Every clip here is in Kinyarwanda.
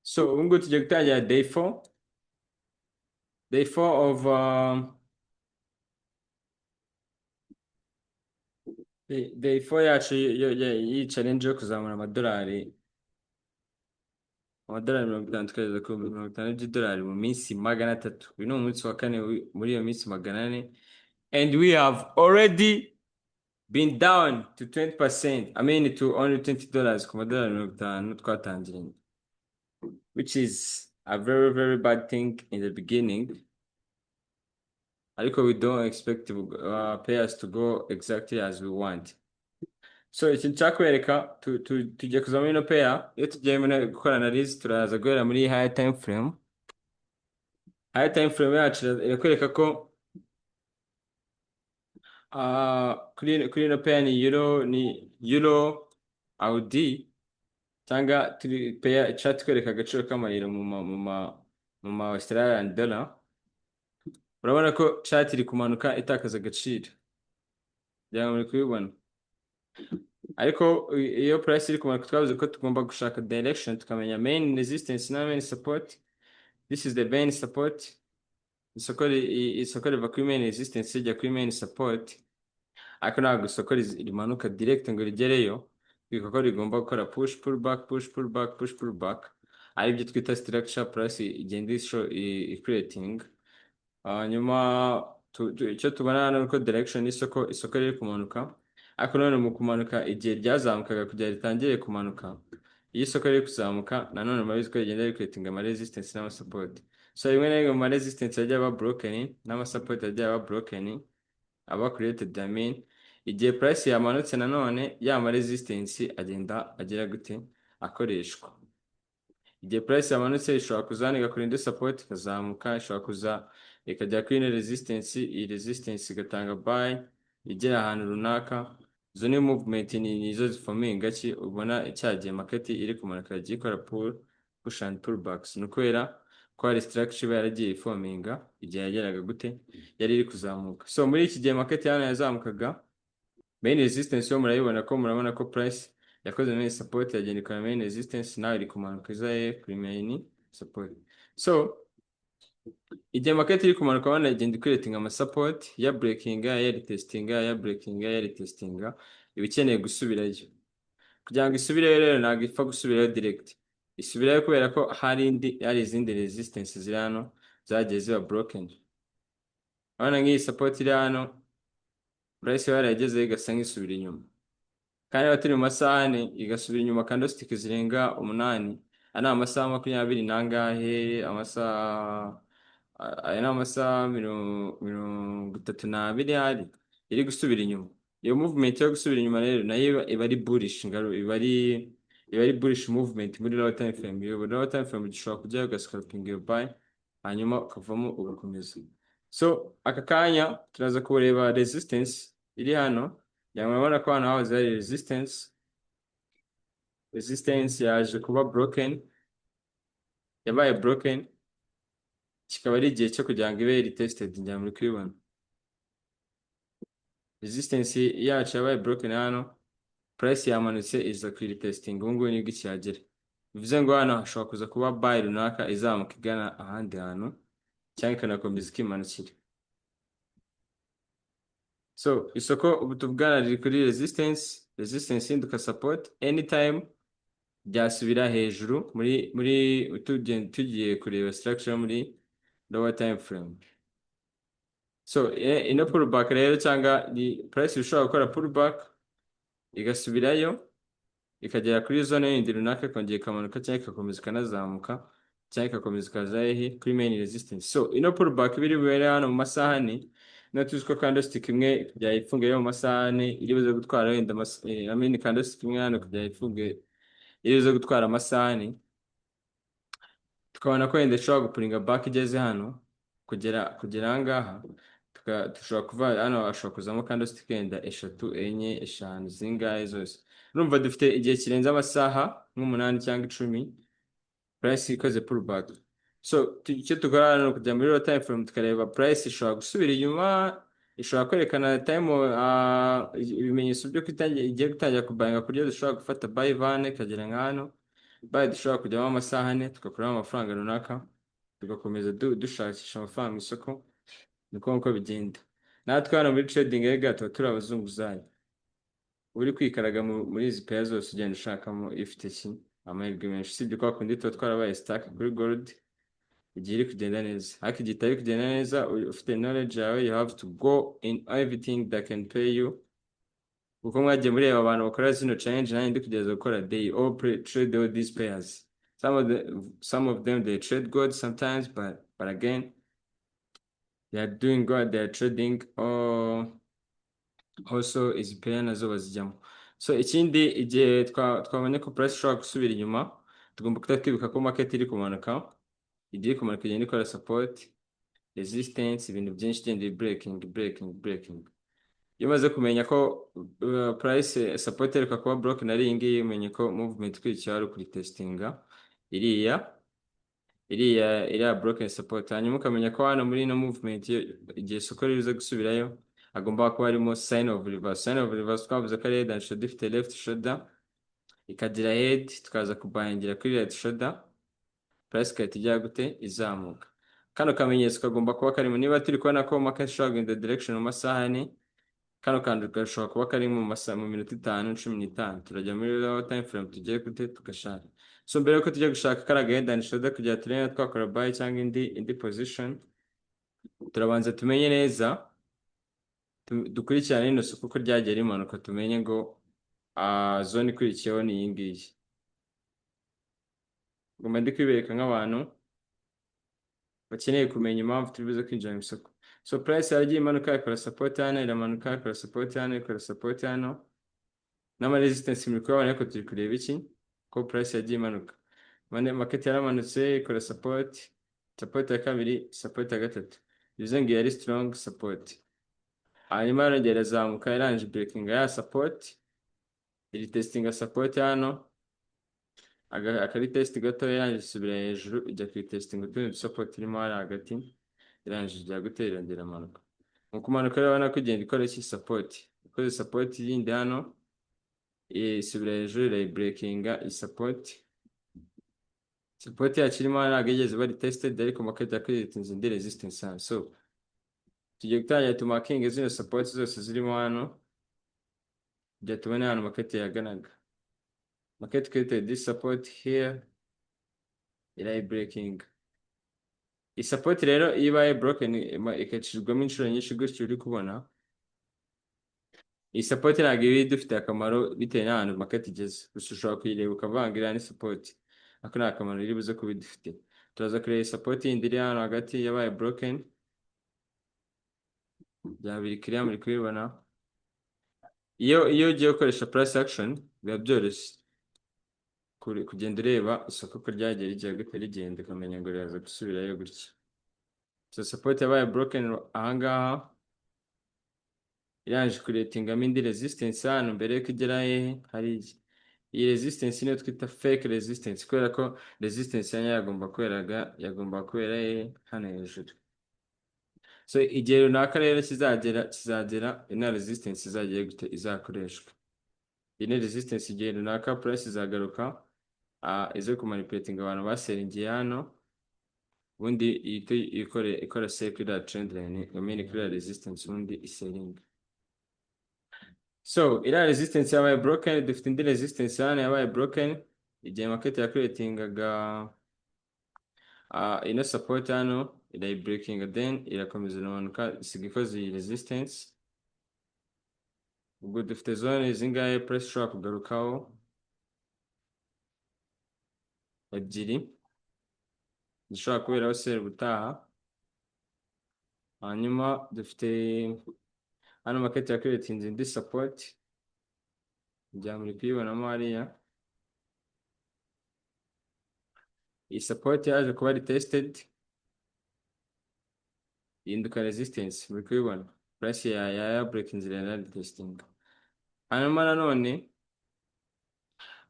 So ubu ngubu tugiye gutangira day 4 of day 4 yacu y'iyi challenge yo kuzamura amadolari 50 tukageza ku 50 by'idolari mu minsi 300. Uyu ni umunsi wa kane muri iyo minsi 400, and we have already been down to 20%. I mean to only $20 ku madolari 50 twatangiranye, which is a very very bad thing in the beginning. Ariko we don't expect payers to go exactly as we want. So ikintu nshaka tugiye kuza muri ino pair. Iyo tugiye gukora analize turaza guhera muri higher time frame. Higher time frame yacu irakwereka ko kuri ino pair ni euro AUD, cyangwa turi pair icyatwereka agaciro k'amayero mu ma Australian dollar. Urabona ko chart iri kumanuka itakaza agaciro, byaba muri kubibona. Ariko iyo price iri kumanuka twavuze ko tugomba gushaka direction, tukamenya main resistance na main support. This is the main support. Isoko riva kuri main resistance rijya kuri main support, ariko ntabwo isoko rimanuka direct ngo rigereyo, kuko rigomba gukora push pull back push pull back push pull back, aribyo twita structure price igenda creating. Nyuma icyo tubona hano uko direction isoko riri kumanuka, ariko none mu kumanuka igihe ryazamukaga kugira ritangire kumanuka, iyo isoko riri kuzamuka nanone murabizi ko rigenda creating ama resistance n'ama support. So rimwe na rimwe ama resistance yajya aba broken n'ama support yajya aba broken, aba created. I mean igihe price yamanutse nanone ya ama resistance agenda agera gute akoreshwa. Igihe price yamanutse ishobora kuzanika kuri indi support ikazamuka, ishobora kuza ikajya kuri ino resistance, iyi resistance igatanga buy igera ahantu runaka. Izo ni movement nizo zifominga ki ubona icyagiye market iri kumanuka gikora push and pull backs, nukwera ko ari structure yaragiye ifominga igihe yageraga gute yari iri kuzamuka. So muri iki gihe market hano yazamukaga, main resistance yo murabona ko price yakoze main support yagenda ikora main resistance, nawe iri kumanuka izaye kuri main support. So igihe market iri kumanuka abana igenda creating ama support ya breaking ya retesting ya breaking ya retesting, ibikeneye gusubirayo. Kugira ngo isubireyo rero ntabwo ipfa gusubirayo direct, isubirayo kubera ko hari izindi resistance ziri hano zagiye ziba broken. Abana nk'iyi support iri hano price yaragezeho igasa nk'isubira inyuma, kandi batari mu masaha ane igasubira inyuma candlestick zirenga 8. Ana amasaha 20 nangahe, amasaha aya ni amasaha 32 hari iri gusubira inyuma. Iyo movement yo gusubira inyuma rero nayo iba ari bullish, iba ari bullish movement muri low time frame. Iyo low time frame gishobora kujya ugascalping iyo buy hanyuma ukavamo ugakomeza. So aka kanya turaza kureba resistance iri hano. Murabona ko hano hahoze hari resistance yaje kuba broken, yabaye broken, kikaba ari igihe cyo kugira ngo ibe retested. Njya muri kubibona resistance yacu yabaye broken hano, price yamanutse iza kuri retesting. Ubu ngubu nibwo ikihagera, bivuze ngo hano hashobora kuza kuba buy runaka izamuka igana ahandi hantu, cyangwa ikanakomeza ikimanukira. So isoko ubu tuvugana riri kuri resistance induka support. Anytime byasubira hejuru muri tugiye kureba structure muri lower time frame. So ino pullback rero cyangwa ni price ishobora gukora pullback igasubirayo ikagera kuri zone yindi runaka kongera ikamanuka, cyangwa ikakomeza ikanazamuka, cyangwa ikakomeza ikazahe kuri main resistance. So ino pullback biri bubere hano mu masaha ane, no tuzi ko candlestick imwe byayifunga yo mu masaha ane iri buze gutwara wenda candlestick imwe hano byayifunga iri buze gutwara amasaha ane. Tukabona ko wenda ishobora gupuringa back igeze hano kugera ahangaha, dushobora kuva hano ashobora kuzamo candlestick wenda 3, 4, 5 zingahe zose. Urumva dufite igihe kirenze amasaha nk'8 cyangwa 10 price ikoze pullback. So icyo tukora hano kujya muri low time frame tukareba price ishobora gusubira inyuma, ishobora kwerekana time ibimenyetso byo igiye gutangira kubanga kuryo dushobora gufata buy van ikagera nka hano, buy dushobora kujyamo amasaha ane tugakuramo amafaranga runaka tugakomeza dushakisha amafaranga mu isoko niko bigenda. Natwe hano muri trading rega tuba turi abazunguzayi, uri kwikaraga muri izi peya zose ugenda ushakamo ifite amahirwe menshi, usibye ko hakundi tuba twarabaye stack kuri gold igihe iri kugenda neza, ariko igihe itari kugenda neza ufite knowledge yawe, you have to go in everything that can pay you. Kuko mwagiye mureba abantu bakora zino challenge nanjye ndi kugeza gukora, they all trade all these pairs. Some of them they trade good sometimes, but again they are doing good, they are trading also izi pair nazo bazijyamo. So ikindi igihe twabonye ko price ishobora gusubira inyuma, tugomba kuba twibuka ko market iri kumanuka, igiye kumanuka igenda ikora support, resistance, ibintu byinshi igenda breaking. Iyo umaze kumenya ko price support ireka kuba broken ari iyi ngiyi, umenye ko movement ikurikiyeho ari ukuyitestinga iriya broken support, hanyuma ukamenya ko hano muri ino movement igihe isoko riza gusubirayo hagomba kuba harimo sign of reverse. Sign of reverse twavuze ko ari head and shoulder ifite left shoulder ikagira head, tukaza kubayingira kuri right shoulder, price ikahita ijya gute izamuka. Kano kamenyetso kagomba kuba karimo, niba turi kubona ko market ishobora kugenda direction mu masaha ane, kano kandi gashobora kuba kari mu minota 5 15, turajya muri lower time frame tugiye gute tugashaka. So mbere yuko tujya gushaka karaga head and shoulder kugira turebe twakora buy cyangwa indi position, turabanza tumenye neza, dukurikirane ino soko uko ryagiye rimanuka, tumenye ngo zone ikurikiyeho ni iyi ngiyi. Ngomba ndi kwibereka nk'abantu bakeneye kumenya impamvu turi buze kwinjira mu isoko. So price yagiye imanuka ikora support hano, iramanuka ikora support hano, ikora support hano, n'ama resistance muri kubona ariko turi kureba iki ko price yagiye imanuka. Market yaramanutse ikora support ya kabiri, support ya gatatu, bivuze ngo yari strong support, hanyuma yarongera irazamuka irangije breaking ya support, iri testinga support hano, akari test gato yarangije isubira hejuru ijya ku testing utundi support irimo hari hagati, irangije ijya gutera irongera amanuka. Mu kumanuka rero ubona ko igenda ikora iki support, ikoze support yindi hano isubira hejuru irayibreakinga support yacu irimo ntabwo igeze bari tested, ariko market yakwitinze indi resistance hano. So tugiye gutangira tumakinge zino support zose zirimo hano kugira tubone hano market yaganaga. Market created this support here, irayibreakinga. Iyi support rero iyo ibaye broken ikacirwamo inshuro nyinshi gutyo uri kubona, iyi support ntabwo iba idufitiye akamaro bitewe n'ahantu market igeze, gusa ushobora kuyireba ukavangira ni support, ariko nta kamaro iri buze kuba idufite. Turaza kureba support yindi iri hano hagati yabaye broken, byabiri clear muri kubibona. Iyo ugiye gukoresha price action biba byoroshye kugenda ureba isoko ko ryagiye rijya gute rigenda, ukamenya ngo riraza gusubirayo gutya. So support yabaye broken ahangaha, irangije kuretingamo indi resistance hano mbere yuko igera hehe hari iyi resistance niyo twita fake resistance, kubera ko resistance yanyu yagomba kubera hehe hano hejuru. So igihe runaka rero kizagera ina resistance izagiye gute izakoreshwa. Iyi ni resistance igihe runaka price izagaruka izo kumanipulating abantu baseringiye hano, ubundi ikora sell kuri trend line, kuri resistance ubundi iseringa. So iriya resistance yabaye broken, dufite indi resistance hano yabaye broken igihe market yakreatingaga ino support hano, irayibreakinga then irakomeza iramanuka isiga ikoze iyi resistance. Ubwo dufite zone zingahe price ishobora kugarukaho, ebyiri zishobora kuberaho sell gutaha. Hanyuma dufite hano market yakreatinze indi support, njya muri kuyibonamo hariya. Iyi support yaje kuba retested ihinduka resistance, muri kubibona price ya break inzira ya retesting. Hanyuma nanone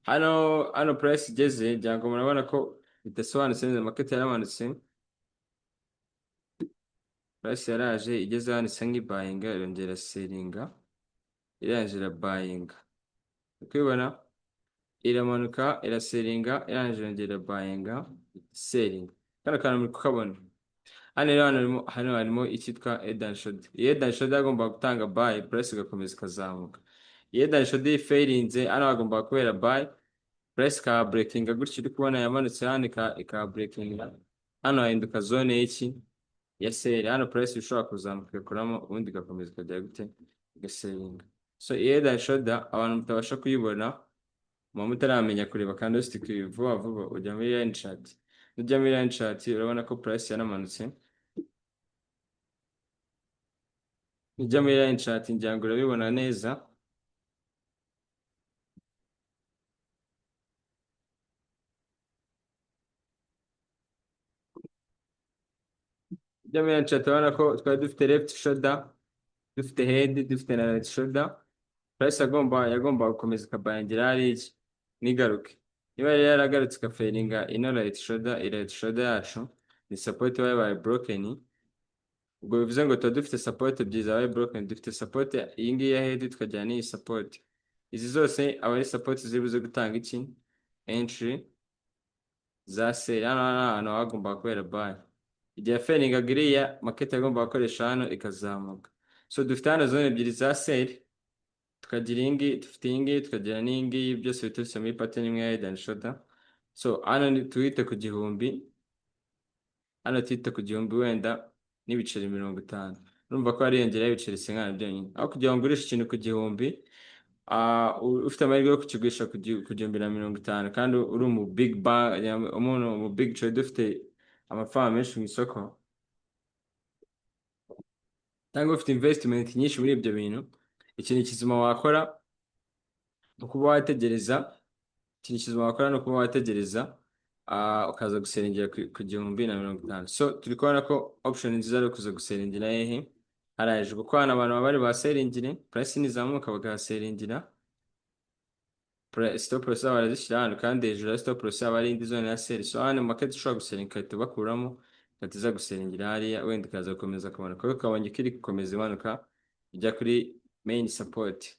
hano price igeze byango murabona ko bidasobanutse neza, market yaramanutse, price yaraje igeze hano isa nk'ibuyinga irongera sellinga, irangije buyinga, muri kubibona iramanuka iraseringa irangije yongera buyinga selling kana kantu muri kukabona hano rero hano harimo icyitwa head and shoulder iyi head and shoulder agomba gutanga buy price igakomeza ikazamuka iyi head and shoulder failinze hano hagomba kubera buy price ka breaking gutyo uri kubona yamanutse hano ika breaking hano hahinduka zone y'iki ya sell hano price ishobora kuzamuka igakoramo ubundi igakomeza ikajya gute igaselling so iyi head and shoulder abantu mutabasha kuyibona muba mutaramenya kureba candlestick vuba vuba ujya muri line chart ujya muri line chart urabona ko price yanamanutse ujya muri line chart ngira ngo urabibona neza ujya muri line chart urabona ko twari dufite left shoulder dufite head dufite na right shoulder price yagomba gukomeza ikabayingira hariya nigaruke niba yari yaragarutse ikaferinga ino right shoulder yacu ni support yabaye broken ubwo bivuze ngo tuba dufite support ebyiri zabaye broken dufite support iyi ngiyi ya head tukajyana n'iyi support izi zose aba ari support zibuze gutanga iki entry za sell hano ahantu hagomba kubera buy igihe failingaga iriya market yagomba gukoresha hano ikazamuka so dufite hano zone ebyiri za sell tukagira iyi ngiyi dufite iyi ngiyi tukagira n'iyi ngiyi byose biturutse muri pattern imwe ya head and shoulder so hano tuhite ku gihumbi hano tuhite ku gihumbi wenda n'ibiceri 50 urumva ko hariyongeraho ibiceri 50 byonyine aho kugira ngo ugurishe ikintu ku gihumbi ufite amahirwe yo kukigurisha ku gihumbi na 50 kandi uri mu big bang umuntu mu big trade ufite amafaranga menshi mu isoko cyangwa ufite investment nyinshi muri ibyo bintu ikintu kizima wakora ukuba wategereza ikintu kizima wakora no kuba wategereza ukaza guserengera ku gihumbi na 50 so turi kubona ko option nziza ari kuza guserengera hehe haraje kuko hano abantu bari baserengire price nizamuka bagaserengera stop loss barazishyira hano kandi hejuru ya stop loss aba ari indi zone ya sell so hano market ishobora guserenga ikahita bakuramo ikatiza guserengera hariya wenda ikaza gukomeza kubona kuko kabonye kiri gukomeza imanuka ijya kuri main support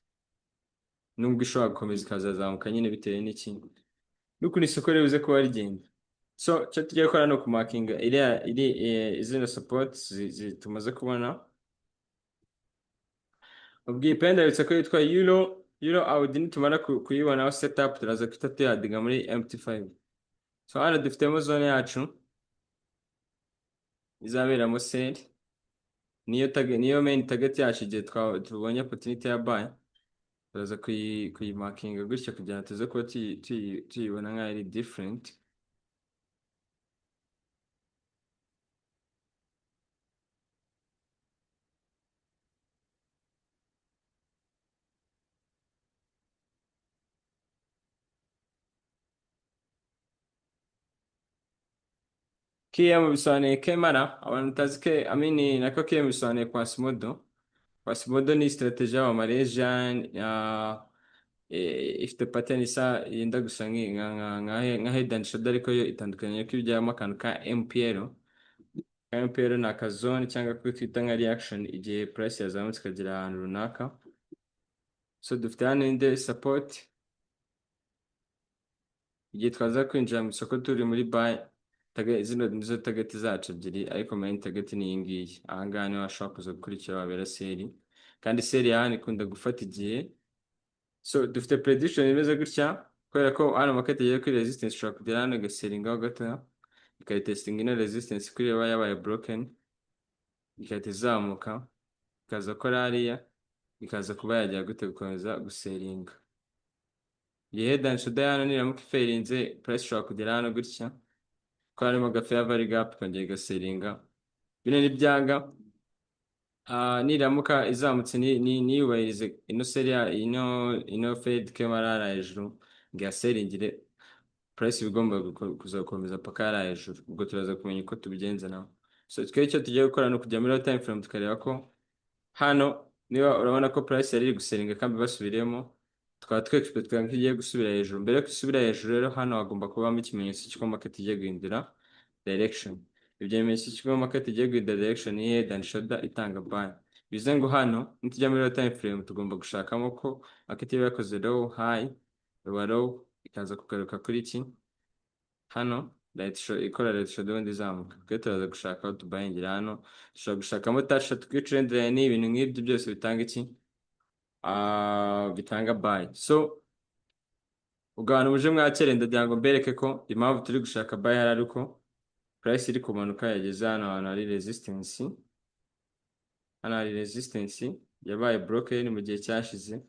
nubwo ishobora gukomeza ikazazamuka nyine bitewe n'ikindi nuko isoko ribuze kuba rigenda so cyo tugiye gukora no kumakinga izino support tumaze kubona ubwo ipenda yitse ko yitwa euro audi nitumara kuyibonaho setup turaza kwita tuyadiga muri MT5 so hano dufitemo zone yacu izaberamo sell niyo main target yacu igihe tubonye opportunity ya buy turaza kuyimakinga gutya kugira ngo tuze kuba tuyibona nk'aho ari different KM bisobanuye kemara abantu utazi ke amini nako KM bisobanuye Quasimodo ni strategy y'aba Malaysian ifite pattern isa yenda gusa nka head and shoulder ariko yo itandukanye ko ibijyamo akantu ka MPL ni akazone cyangwa ko twita nka reaction igihe price yazamutse ikagera ahantu runaka so dufite hano indi support igihe twaza kwinjira mu isoko turi muri buy zino nizo target zacu ebyiri ariko main target ni iyi ngiyi aha ngaha niho hashobora kuza gukurikira wabera seri kandi seri ya hano ikunda gufata igihe so dufite prediction imeze gutya kubera ko hano market yagiye kuri resistance ishobora kugera hano igaseringaho gatoya ikayitestinga ino resistance kuri yabaye broken ikahita izamuka ikaza kora hariya ikaza kuba yajya gute gukomeza guseringa iyi head and shoulder hano niramuka ifailinze price ishobora kugera hano gutya ko harimo gafe vari gap ikongera igaseringa bino nibyanga niramuka izamutse niyubahirize ino seri ino fed kemarara hejuru ngaseringire price bigomba kuzakomeza paka yara hejuru ubwo turaza kumenya uko tubigenza nawe so icyo tugiye gukora no kujya muri time frame tukareba ko hano niba urabona ko price yari guseringa kandi basubiremo twaba twexpect ko igiye gusubira hejuru mbere yo gusubira hejuru rero hano hagomba kubamo ikimenyetso cy'uko market igiye guhindura direction ibyo bimenyetso cy'uko market igiye guhindura direction ni head and shoulder itanga buy bize ngo hano nitujya muri time frame tugomba gushakamo ko market iba yakoze low high low ikaza kugaruka kuri iki hano ikora right shadow ubundi izamuka. Twe turaza gushaka aho tubayingira hano, dushobora gushakamo touch kuri trend line, ibintu nk'ibyo byose bitanga iki bitanga buy. So ubwo abantu muje mwakere ndagira ngo mbereke ko impamvu turi gushaka buy hari ariko price iri kumanuka yageze hano ahantu hari resistance. Hano hari resistance yabaye broken mu gihe cyashize,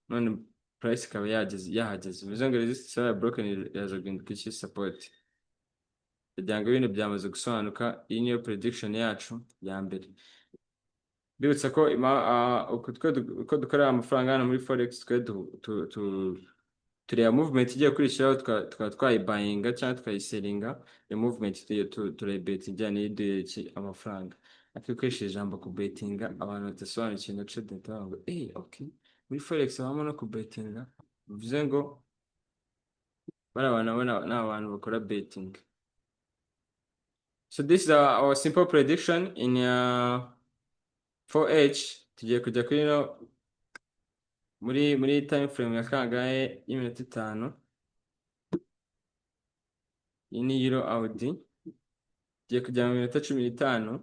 none price ikaba yahageze. Bivuze ngo resistance yabaye broken iraza guhinduka iki support. Kugira ngo ibintu byamaze gusobanuka, iyi niyo prediction yacu ya mbere. Bibutsa ko uko dukorera amafaranga hano muri forex, twe tureba movement igiye kurikiraho, tukaba twayibuyinga cyangwa twayiselinga. Iyo movement turayibeta ijyana n'iduye amafaranga. Ariko ukoresheje ijambo kubetinga, abantu badasobanukiwe na trading bavuga ngo okay, muri forex habamo no kubetinga. Bivuze ngo bari abantu ni abantu bakora betting. So this is our simple prediction in 4H. Tugiye kujya kuri no muri time frame ya kangahe y'iminota 5. Iyi ni euro AUD. Tugiye kujya mu minota 15.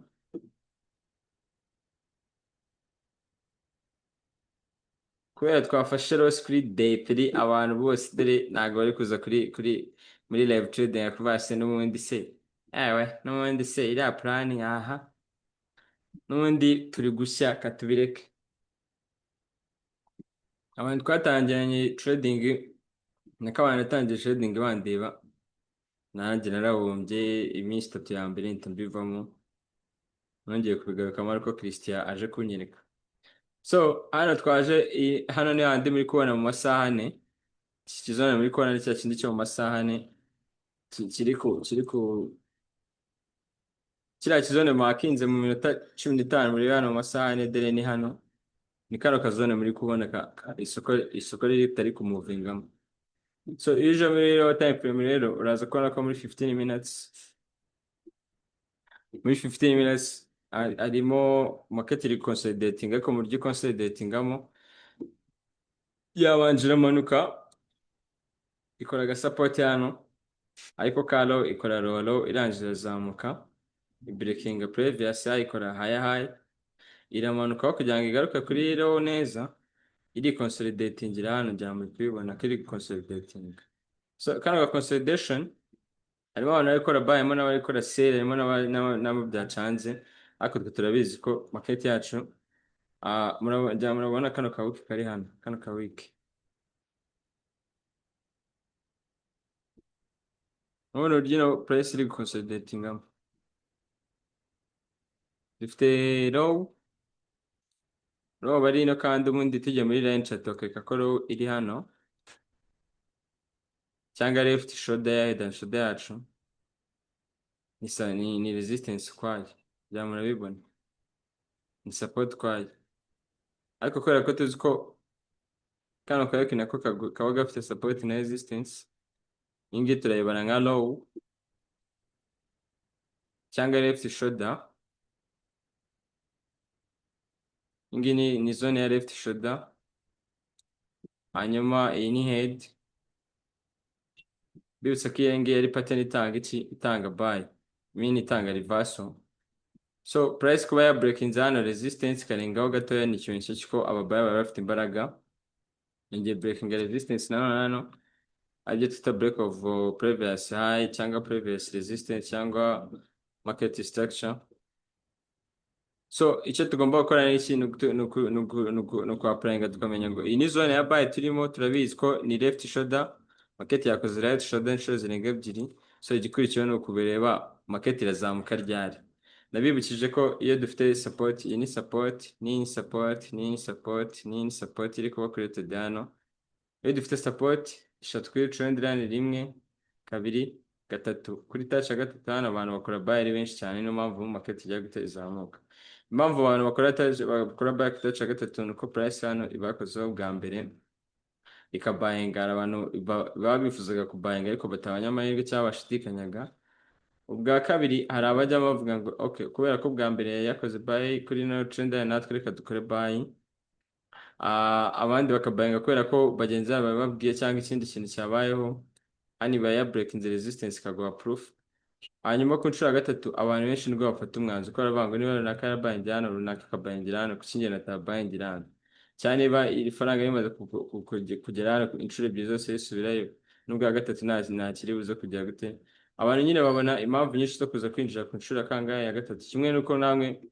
Kubera twafashe loss kuri day 3, abantu bose dore ntago bari kuza kuri muri live trading yakubase n'ubundi se. N'ubundi se iriya plan yaha. N'ubundi turi gushya katubireke. Abantu twatangiranye trading, nako abantu batangiye trading bandeba, nanjye narabumbye iminsi 3 ya mbere mbivamo, nongeye kubigarukamo ariko Christian aje kunyereka. So hano twaje hano ni handi muri kubona mu masaha 4. Iki kizone muri kubona cya kindi cyo mu masaha 4 kiri ku kiriya kizone makinze mu minota 15 muri hano mu masaha 4. Dere ni hano ni kano kazone muri kuboneka isoko ritari kumuvingamo. So ije muri low time frame rero uraza kubona ko muri 15 minutes arimo market iri consolidating, ariko muri consolidatingamo yabanjira manuka ikora ga support hano, ariko kalo ikora low irangira zamuka, breaking previous ikora high iramanuka kugira ngo igaruke kuri low neza, iri consolidating hano njya muri kwibona kiri consolidating. So kind of a consolidation, harimo abantu bari gukora buy, harimo n'abari gukora sell, harimo n'abo byacanze. Ariko turabizi ko market yacu murabona kano ka week kari hano, kano ka week murabona price iri consolidating dufite low bari no, kandi ubundi tujye muri line chart bakeka ko low iri hano cyangwa left shoulder, head and shoulder yacu ni resistance kwayo, bya murabibona ni support kwayo. Ariko kubera ko tuzi ko kano kayoki nako kaba gafite support na resistance, ingi turayibana nka low cyangwa left shoulder. Ingi ni zone ya left shoulder, hanyuma iyi ni head. Bibutsa ko iyi ngiyi ari pattern itanga buy, itanga reversal. So price kuba ya breaking hano resistance karengaho gatoya ni ikimenyetso cy'uko ababuyer bari bafite imbaraga. Ingiye breaking resistance hano ajye tuta break of previous high cyangwa previous resistance cyangwa market structure. So icyo tugomba gukora ni iki, nuko applyinga tukamenya ngo iyi ni zone ya buy turimo. Turabizi ko ni left shoulder, market yakoze right shoulder inshuro zirenga 2. So igikurikiyeho ni ukubireba market irazamuka ryari. Nabibukije ko iyo dufite support, iyi ni support, ni support, ni support, ni support iri kuba created hano. Iyo dufite support ishatu kuri trend line 1 2 3 kuri touch ya 3 hano abantu bakora buy ari benshi cyane, niyo mpamvu market ijya gutezamuka. Impamvu abantu bakora buy touch ya 3 nuko price hano ibakozeho bwa mbere ikabayinga, abantu baba bifuzaga kubayinga ariko batabanya amahirwe cyangwa bashidikanyaga. Ubwa kabiri hari abajya bavuga ngo okay, kubera ko bwa mbere yakoze buy kuri no trend line natwe reka dukore buy. abandi bakabayinga kubera ko bagenzi babo bababwiye cyangwa ikindi kintu cyabayeho, hano iba ya breaking the resistance ikaguha proof. Hanyuma ku nshuro ya gatatu abantu benshi nibwo bafata umwanzuro ko baravuga ngo niba runaka yarabayingira hano, runaka akabayingira hano, kuki njye natabayingira hano, cyane niba iri faranga rimaze kugera hano inshuro ebyiri zose risubirayo, n'ubwa gatatu nta kiri buze kujya gute. Abantu nyine babona impamvu nyinshi zo kuza kwinjira ku nshuro ya kangahe ya gatatu, kimwe n'uko namwe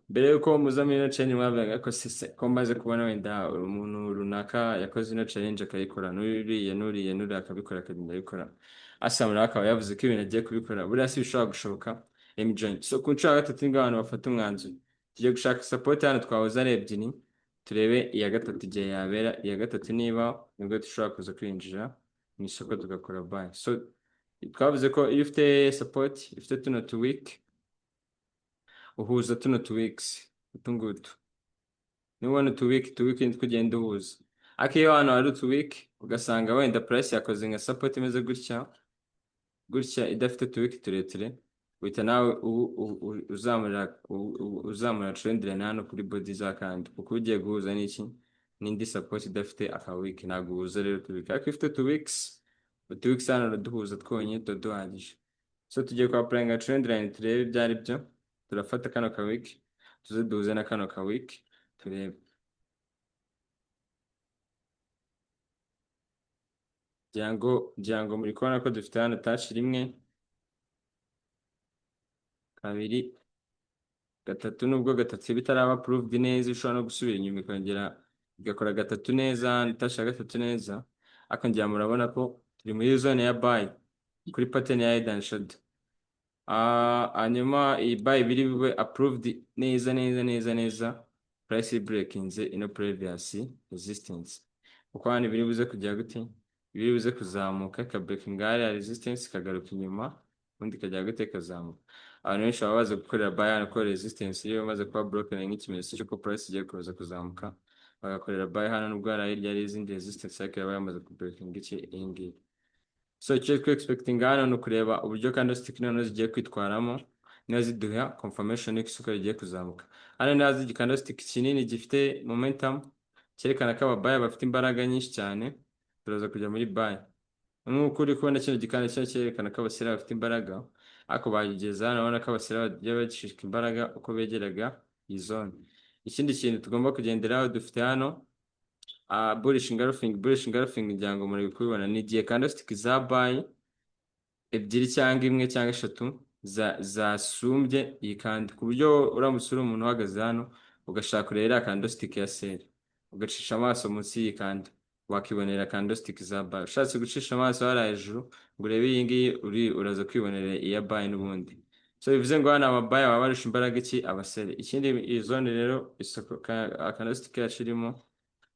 mbere y'uko muza muri ino challenge mwavugaga ko ko maze kubona wenda umuntu runaka yakoze ino challenge akayikora, n'uriya akabikora akagenda abikora, asamura akaba yavuze ko ibintu agiye kubikora, buriya si bishobora gushoboka. Join. So ku nshuro ya gatatu nibwo abantu bafata umwanzuro, tugiye gushaka support hano, twahoze ari ebyiri, turebe iya gatatu igihe yabera. Iya gatatu niba nibwo dushobora kuza kwinjira mu isoko tugakora buy. So twavuze ko iyo ufite support, ufite tuno tu week, uhuza tuno tu weeks utungutu, nubona tu week ndi kugenda uhuza. Ariko iyo hano hari utu week ugasanga wenda price yakoze nka support imeze gutya idafite tu week tureture, uhita nawe uzamura trend line hano kuri body za kandi, kuko ugiye guhuza n'indi support idafite aka week, ntabwo uhuza rero tu week. Ariko ifite tu weeks hano uraduhuza twonyine duhagije. So tugiye kwa applying trend line turebe ibyo ari byo. Turafata kano ka week tuze duhuze na kano ka week turebe. Ngira ngo muri kubona ko dufite hano touch rimwe, kabiri, gatatu. Nubwo gatatu bitaraba approved neza, ushobora no gusubira inyuma ikongera igakora gatatu neza, touch ya gatatu neza. Ariko ngira murabona ko turi muri zone ya buy kuri pattern ya head and shoulder. Hanyuma iyi buy biri bube approved neza, price breakinze ino previous resistance, kuko hano biri buze kujya gute, biri buze kuzamuka ka breaking ya resistance kagaruka inyuma, ubundi kajya gute kazamuka. Abantu benshi baba baza gukorera buy hano ko resistance iyo bamaze kuba broken nk'ikimenyetso cy'uko price igiye kuza kuzamuka, bagakorera buy hano nubwo hari izindi resistance ariko yaba yamaze ku breaking iyi ngiyi. So icyo twe expecting hano ni ukureba uburyo candlestick noneho zigiye kwitwaramo, niba ziduha confirmation y'uko isoko rigiye kuzamuka. Hano niba zigira candlestick kinini gifite momentum, cyerekana ko ababuyer bafite imbaraga nyinshi cyane, turaza kujya muri buy. Nk'uko uri kubona kino gikanda cyerekana ko abasira bafite imbaraga, ariko bageze hano urabona ko abasira bagiye bagishika imbaraga uko begeraga iyi zone. Ikindi kintu tugomba kugenderaho dufite hano bullish engulfing ngira ngo muri kubibona, ni igihe candlestick za buy ebyiri cyangwa imwe cyangwa eshatu zasumbye iyi kandi, ku buryo uramutse uri umuntu uhagaze hano ugashaka kureba candlestick ya sell, ugacisha amaso munsi y'iyi kandi wakibonera candlestick za buy. Ushatse gucisha amaso hariya hejuru ngo urebe iyi ngiyi, uraza kwibonera iya buy n'ubundi. So bivuze ngo hano ababuy baba barusha imbaraga iki abasell. Ikindi iyi zone rero isoko candlestick yacu irimo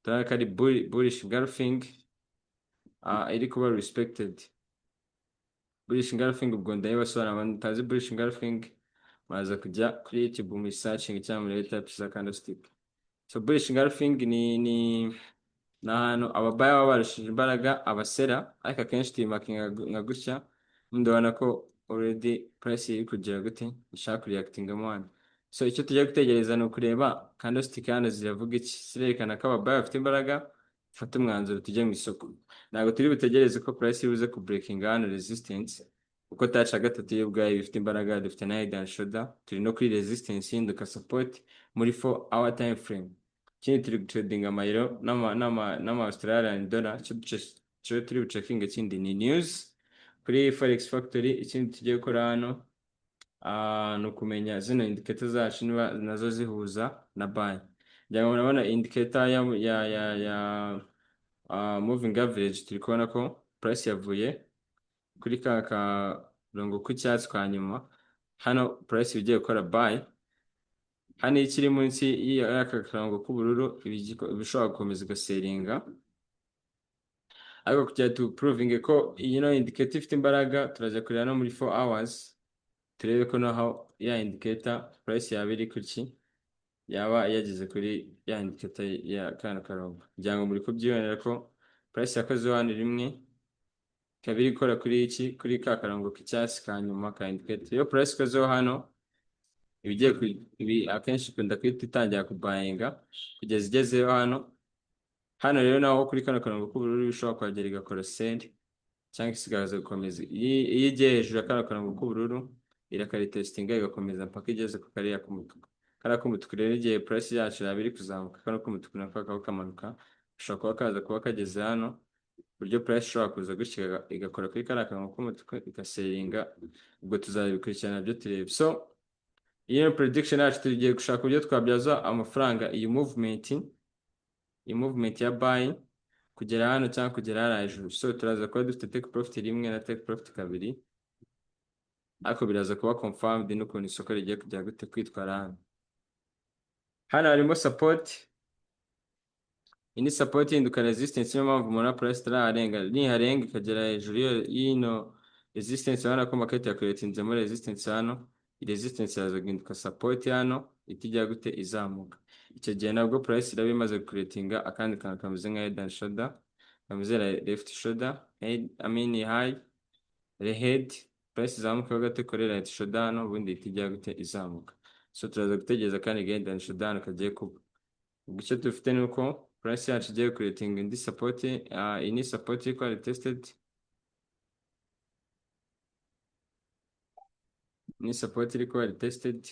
turabona ko ari bullish engulfing iri kuba respected. Bullish engulfing ubwo ndayibasobanura, abantu mutazi bullish engulfing muraza kujya kuri YouTube mu searching cyangwa muri types za candlestick. So bullish engulfing ni ahantu ababuyer baba barushije imbaraga abasera, ariko akenshi tuyimakinga nka gutya, ndabona ko already price iri kugira gute ishaka kureactingamo hano. So icyo tugiye gutegereza ni ukureba candlestick hano ziravuga iki, zirerekana ko ababuyer bafite imbaraga, fata umwanzuro tujye mu isoko. Ntabwo turi butegereze ko price ibuze ku breaking hano resistance, kuko touch ya gatatu y'ubwayo bifite imbaraga, dufite na head and shoulder, turi no kuri resistance hinduka support muri 4 hour time frame. Ikindi turi gutradinga amayero n'ama Australian dollar, cyo turi bucekinga. Ikindi ni news kuri Forex Factory. Ikindi tugiye gukora hano ni ukumenya zino indicator zacu niba nazo zihuza na buy. Njya murabona indicator ya moving average, turi kubona ko price yavuye kuri ka rongo k'icyatsi kwa nyuma, hano price igiye gukora buy. Hano ikiri munsi y'aka karongo k'ubururu ibishobora gukomeza igaseringa, ariko kugira tu proving ko iyi no indicator ifite imbaraga, turaza kureba no muri 4 hours turebe ko naho ya indicator price yaba iri kuki, yaba yageze kuri ya indicator ya kana karongo. Kugira ngo muri kubyibonera ko price yakoze hano rimwe, kabiri ikora kuri ka karongo k'icyatsi ka nyuma ka indicator. Iyo price ikozeho hano ibi akenshi ikunda kwita itangira kubayinga kugeza igezeho hano, hano rero naho kuri kano karongo k'ubururu bishobora kuhagera igakora send cyangwa se igakomeza gukomeza iyo igiye hejuru ya kano karongo k'ubururu irakaritesitinga igakomeza mpaka igeze ku kariya k'umutuku. Kariya k'umutuku rero igihe price yacu yaba iri kuzamuka kano k'umutuku nako kakaba kamanuka gashobora kuba kaza kuba kageze hano uburyo price ishobora kuza gutya igakora kuri kariya karongo k'umutuku igaseringa, ubwo tuzabikurikirana byo turebe. So iyi prediction yacu tugiye gushaka uburyo twabyaza amafaranga iyi movement ya buy kugera hano cyangwa kugera hariya hejuru. So turaza kuba dufite take profit rimwe na take profit kabiri, ariko biraza kuba confirmed n'ukuntu isoko rigiye kujya gute kwitwara hano. Hano harimo support, iyi ni support ihinduka resistance, niyo mpamvu mubona price itararenga, niharenga ikagera hejuru y'ino resistance urabona ko market yakuretinzemo resistance hano, resistance iraza guhinduka support hano itijya gute izamuka. Icyo gihe nabwo price iraba imaze kuretinga akandi kantu kameze nka head and shoulder, kameze left shoulder, head, high, head, price izamuka gato ikorera head shoulder hano ubundi itijya gute izamuka. So turaza gutegereza kandi head and shoulder hano kagiye kuba. Ubwo icyo dufite ni uko price yacu igiye kuretinga indi support, iyi ni support iri kuba retested, ni support iri kuba retested,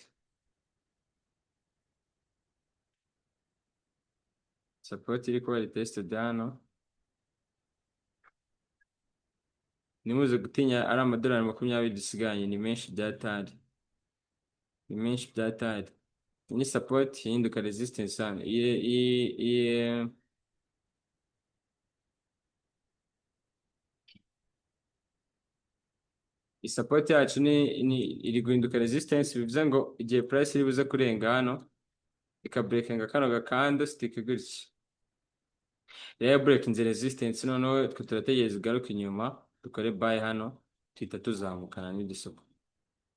support iri kuba retested hano. Nimuze gutinya ari amadolari 20 dusigaye, ni menshi byatari, ni menshi byatari. Ni support ihinduka resistance hano, iyi support yacu iri guhinduka resistance, bivuze ngo igihe price iri buze kurenga hano ikabreakinga kano gakando stick gutya, rero breakinze resistance, noneho twe turategereza igaruka inyuma dukore buy hano tuhita tuzamukana n'iri soko.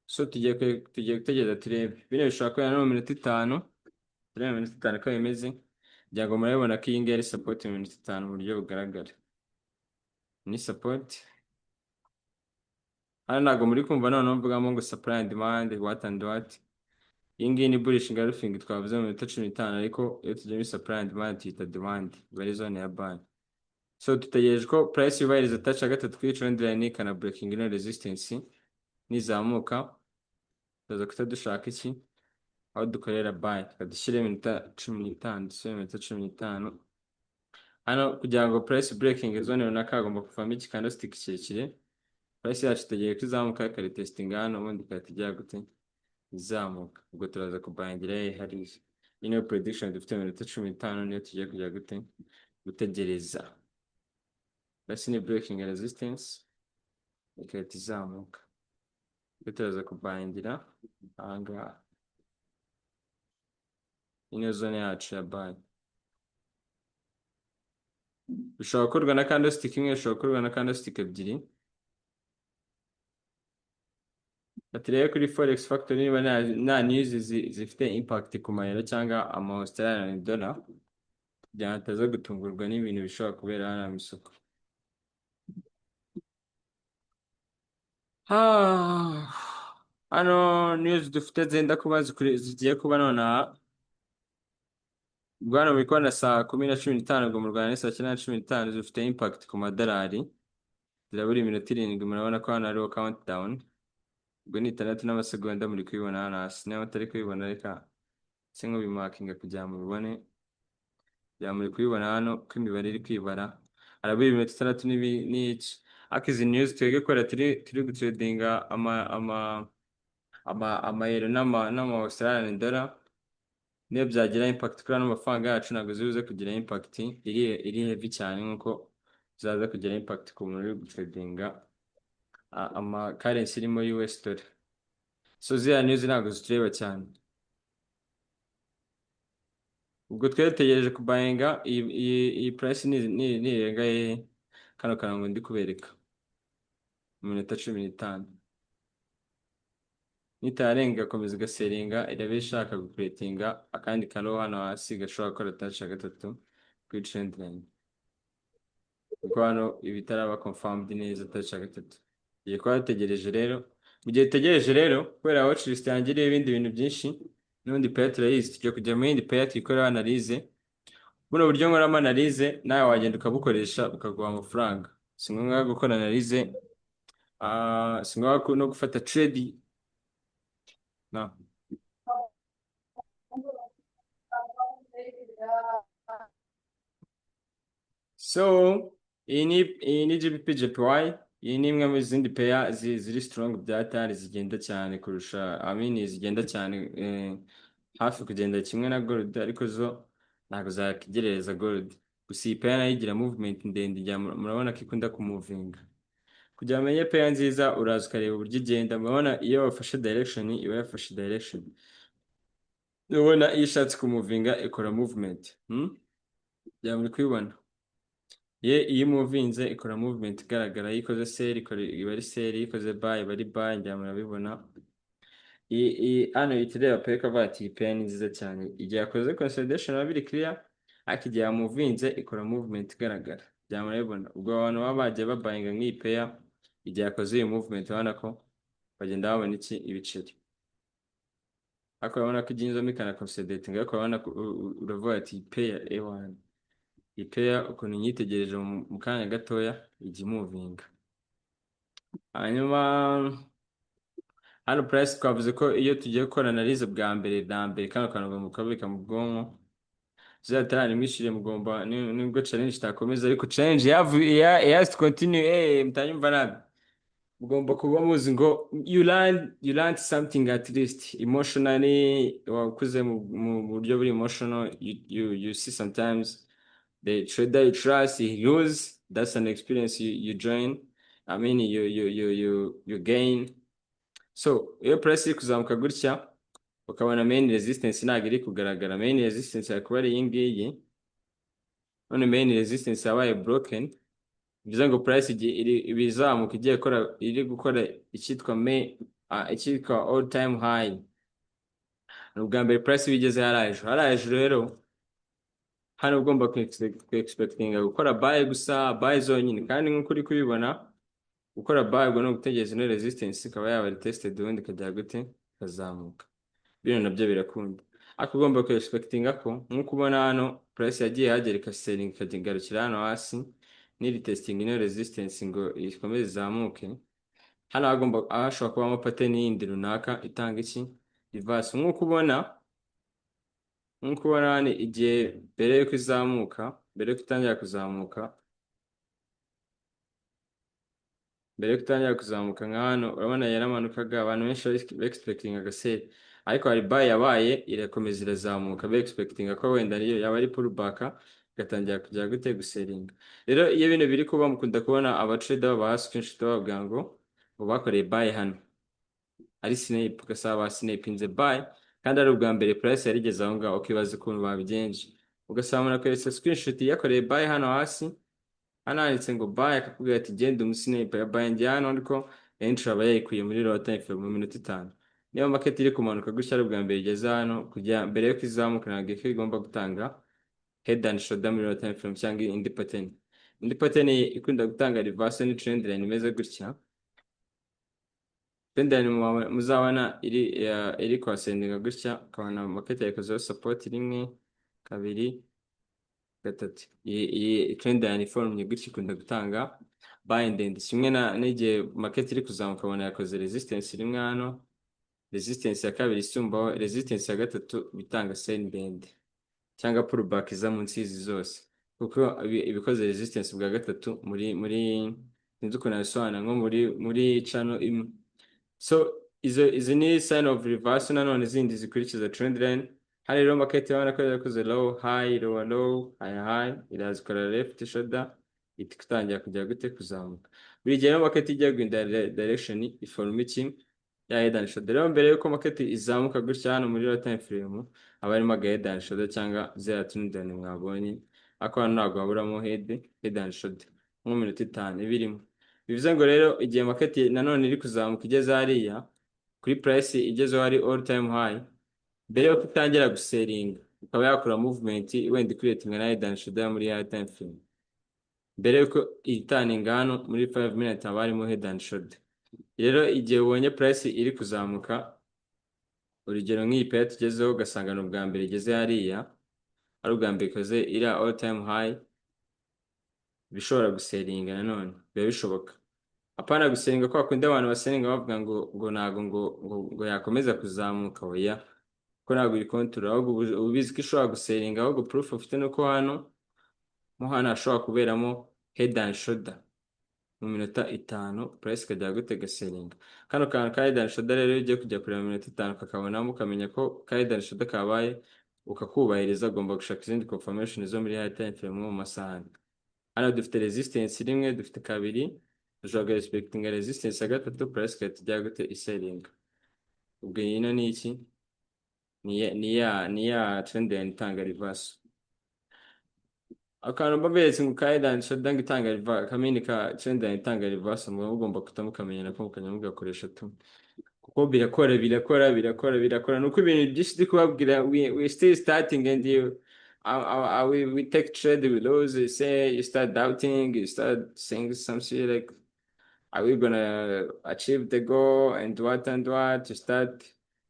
So tugiye gutegereza turebe, bino bishobora kubera no mu minota 5, turebe mu minota 5 ko bimeze, kugira ngo murabibona ko iyi ngiyi ari support mu minota 5 mu buryo bugaragara. Ni support hano ntabwo muri kumva noneho mvugamo ngo supply and demand what and what. Iyi ngiyi ni bullish engulfing twavuze mu minota 15, ariko iyo tugiye muri supply and demand tuyita demand, bari zone ya buy. So dutegereje ko price yubahiriza touch ya gatatu kuri trend line ikana breaking ino resistance, nizamuka tuza kuta dushaka iki aho dukorera buy, tukadushyira iminota 15, dushyira iminota 15 hano kugira ngo price breaking zone runaka agomba kuvamo iki candlestick kirekire. Price yacu tugiye kuzamuka ikaritesting hano ubundi ikatijya gute izamuka, ubwo turaza kubangira hariya. Iyi niyo prediction dufite mu minota 15 niyo tugiye kujya gute gutegereza. Basi ni breaking resistance ikahita izamuka, turaza kubangira ahangaha. Ino zone yacu ya buy bishobora gukorwa na candlestick imwe, bishobora gukorwa na candlestick ebyiri. Turebe kuri forex factor niba nta news zifite impact ku mayero cyangwa ama Australian dollar, kugira ngo ataza gutungurwa n'ibintu bishobora kubera hano mu isoko. Hano news dufite zenda kuba zigiye kuba nonaha, bwana muri kubona saa 10:15 ngo mu Rwanda ni saa 9:15, zifite impact ku madolari. Zirabura iminota 7, murabona ko hano hariho countdown, ubwo ni 6 n'amasegonda muri kubibona hano hasi. Niba mutari kubibona reka se nk'ubimakinga kugira ngo mubibone, ya muri kubibona hano ko imibare iri kwibara, harabura iminota 6 n'iki. Ariko izi news twege kora turi gutradinga amayero n'ama Australian dollar, niyo byagira impact kuri ano mafaranga yacu ntabwo zibuze kugira impact iri heavy cyane nkuko zaza kugira impact ku muntu uri gutradinga ama currency irimo US dollar. So ziriya news ntabwo zitureba cyane, ubwo twari dutegereje kubayinga iyi price nirenga kano karango ndi kubereka mu minota 15, nitarenga igakomeza igaseringa, iraba ishaka gukuretinga akandi karo hano hasi gashobora gukora touch ya gatatu kuri trend line, kuko hano ibitaraba confirmed neza touch ya gatatu. Igiye kuba dutegereje rero, mu gihe dutegereje rero kubera watchlist yangiriye ibindi bintu byinshi n'undi pair turayizi, tugiye kujya mu yindi pair tuyikorera analyse buno buryo nkoramo analize nawe wagenda ukabukoresha ukaguha amafaranga. Si ngombwa gukora analize, si ngombwa no gufata trade. No. So iyi ni GBP JPY. Iyi ni imwe mu zindi pair ziri strong bya tari zigenda cyane kurusha zigenda cyane, hafi kugenda kimwe na gold, ariko zo ntabwo zakigerereza gold. Gusa iyi pair nayo igira movement ndende, murabona ko ikunda kumuvinga. Kugira ngo umenye pair nziza uraza ukareba uburyo igenda. Murabona iyo wafashe direction iba yafashe direction. Urabona iyo ishatse kumuvinga ikora movement. Byaba muri kubibona. Iyo umuvinze ikora movement igaragara. Iyo ikoze sell iba ari sell, iyo ikoze buy iba ari buy. Njya murabibona. Hano itireba pair ikavuga ati iyi pair ni nziza cyane. Igihe yakoze consolidation biba biri clear, ariko igihe yamuvinze ikora movement igaragara. Njya murabibona. Ubwo abantu baba bagiye babayinga nk'iyi pair, igihe yakoze iyi movement urabona ko bagenda babona ibiceri. Ariko urabona ko igihe inzomo ikana consolidating, ariko urabona ko uravuga ati iyi pair A1. Iyi pair ukuntu nyitegereje mu kanya gatoya ijya imuvinga. Hanyuma hano price twavuze ko iyo tugiye gukora analize bwa mbere kano kantu mukabika mu bwonko zizatara nimwishire mugomba nibwo challenge itakomeza, ariko challenge has to continue. Mutanyumva nabi, mugomba kuba muzi ngo you learn something at least emotionally. Wakuze mu buryo buri emotional, you see sometimes the trader you trust he lose. That's an experience you join. You gain. So iyo price iri kuzamuka gutya ukabona main resistance ntabwo iri kugaragara, main resistance yakuba ari iyi ngiyi, none main resistance yabaye broken, bivuze ngo price ibizamuka iri gukora icyitwa all time high. Ubwa mbere price bigeze hari hejuru rero hano ugomba expectinga gukora buy gusa, buy zonyine, kandi nk'uko uri kubibona gukora buy ubwo no gutegereza ino resistance ikaba yaba retested ubundi ikajya gute ikazamuka. Bino nabyo birakunda, ariko ugomba expectinga ko nk'uko ubona hano price yagiye hagera ikaselling ikajya igarukira hano hasi n'iri testing ino resistance ngo ikomeze izamuke. Hano hashobora kubamo pattern yindi runaka itanga reverse. nk'uko ubona hano igihe mbere yuko itangira kuzamuka nka hano urabona yaramanukaga, abantu benshi expecting agaseri, ariko hari buy yabaye irakomeza irazamuka expecting ko wenda niyo yaba ari pullback igatangira kujya gute guseringa. Rero iyo bino biri kuba mukunda kubona abatrader baba screenshot bababwira ngo bakoreye buy hano ari snap, ugasaba basnapinze buy kandi ari ubwa mbere price yarigeze aho ngaho, ukibaza ukuntu babigenje, ugasaba umuntu akweretse screenshot yakoreye buy hano hasi, hano handitse ngo buy akakubwira ati genda umusnipe ya buy njye hano, ariko entry aba yayikuye muri low time frame mu minota 5. Niyo market iri kumanuka gutya ari ubwa mbere igeze hano, kujya mbere yo kwizamuka ntabwo igomba gutanga head and shoulder muri low time frame cyangwa indi pattern ikunda gutanga reverse ni trend line imeze gutya. Trend line muzabona iri kwasendinga gutya, ukabona market yayikozeho support 1 2 3. Iyi trend line iformye gutya ikunda gutanga buy ndende, kimwe n'igihe market iri kuzamuka ukabona yakoze resistance rimwe hano, resistance ya kabiri isumbaho, resistance ya gatatu bitanga sell ndende cyangwa pullback iza munsi y'izi zose, kuko ibikoze resistance bwa gatatu muri sinzi ukuntu nabisobanura nko muri channel imwe. So izi ni sign of reverse nanone izindi zikurikiza trend line. Hano rero market yabona ko yakoze low high low high iraza ikora left shoulder ikatangira kujya gute kuzamuka. Buri gihe market ijya guinda direction iforma ya head and shoulder. Rero mbere yuko market izamuka gutya hano muri low time frame aba arimo head and shoulder cyangwa zero trend line mwabonye, ako hano ntabwo haburamo head and shoulder mu minota 5 ibirimo. Bivuze ngo rero igihe market nanone iri kuzamuka igeze hariya kuri price igezeho hari all time high, mbere yo kutangira guseringa ukaba yakora movement wenda creating na head and shoulder muri high time frame, mbere yuko itaninga hano muri 5 minutes aba arimo head and shoulder. Rero igihe ubonye price iri kuzamuka, urugero nk'iyi pair tugezeho ugasanga no bwa mbere igeze hariya, ari ubwa mbere ikoze iri all time high bishobora guseringa nanone biba bishoboka. Apana gusenga kwa kundi abantu basenga bavuga ngo ntago ngo yakomeza kuzamuka oya ko ntabwo iri kontura ahubwo ubizi ko ishobora guseringa ahubwo proof ufite nuko hano mo hano hashobora kuberamo head and shoulder mu minota 5 price ikajya gutega seringa. Kano kantu ka head and shoulder rero ugiye kujya kureba mu minota 5 kakabonamo ukamenya ko ka head and shoulder kabaye ukakubahiriza agomba gushaka izindi confirmation zo muri high time frame mu masahani. Hano dufite resistance rimwe dufite kabiri dushobora respectinga resistance ya gatatu price ikajya gute iseringa. Ubwo yino ni iki ni ya trend ya itanga reverse. Akantu mbabetse ngo kaida nshodange itanga reverse kamini ka trend ya itanga reverse mu ugomba kutamukamenya nako mukanya mugakoresha tu kuko birakora nuko ibintu byinshi kubabwira we still starting and you we take trade we lose say you start doubting you start saying something like are we gonna achieve the goal and what you start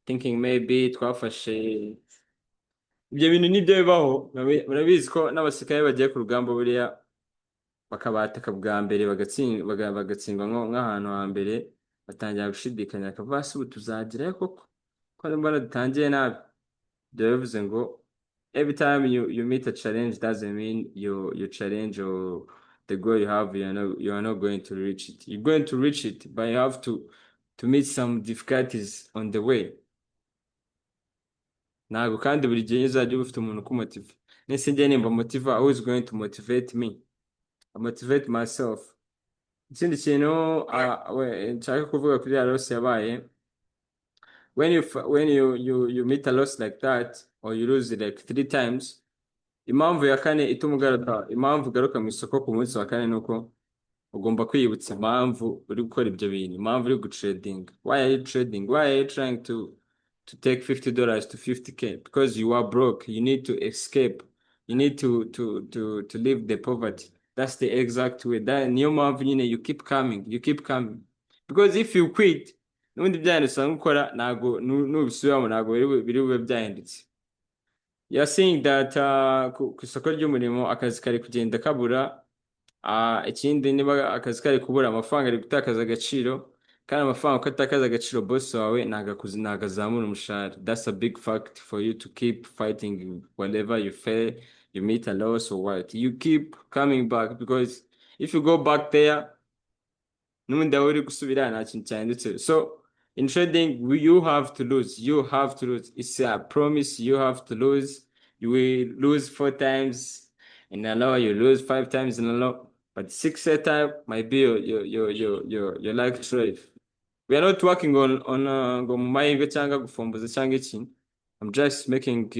thinking maybe twafashe ibyo bintu nibyo bibaho. Murabizi ko n'abasirikare bagiye ku rugamba buriya bakabataka bwa mbere bagatsindwa nk'ahantu hambere batangira gushidikanya akavasi ubu tuzagerayo koko ko mbona dutangiye nabi. Ibyo bivuze ngo every time you meet a challenge doesn't mean you challenge or the goal you have you are not going to reach it. You're going to reach it but you have to meet some difficulties on the way. Ntabwo kandi buri gihe uzajya ufite umuntu kumotiva. Nese njye nimba motiva who is going to motivate me? I motivate myself. Ikindi kintu nshaka kuvuga kuri loss yabaye when you meet a loss like that or you lose it like 3 times impamvu ya kane impamvu ugaruka mu isoko ku munsi wa kane nuko ugomba kwiyibutsa impamvu uri gukora ibyo bintu impamvu uri gutrading. Why are you trading? Why are you trying to take $50 to 50k? Because you are broke. You need to escape. You need to leave the poverty. That's the exact way. That niyo mpamvu nyine you keep coming. Because if you quit n'ubundi byahindutse usanga ukora ntago nubisubiramo ntago biri bube byahindutse. You're seeing that ku isoko ry'umurimo akazi kari kugenda kabura. Ikindi niba akazi kari kubura amafaranga ari gutakaza agaciro kandi amafaranga ko atakaza agaciro boss wawe nagazamura umushahara. That's a big fact for you to keep fighting whenever you fail, you meet a loss or what. You keep coming back because if you go back there n'ubundi uri gusubira nta kintu cyahindutse. So in trading you have to lose. It's a promise. You have to lose. You will lose 4 times in a row, you lose 5 times in a row, but 6th time might be your luck trade. We are not working on ngo mumayinga cyangwa gufomboza cyangwa iki. I'm just making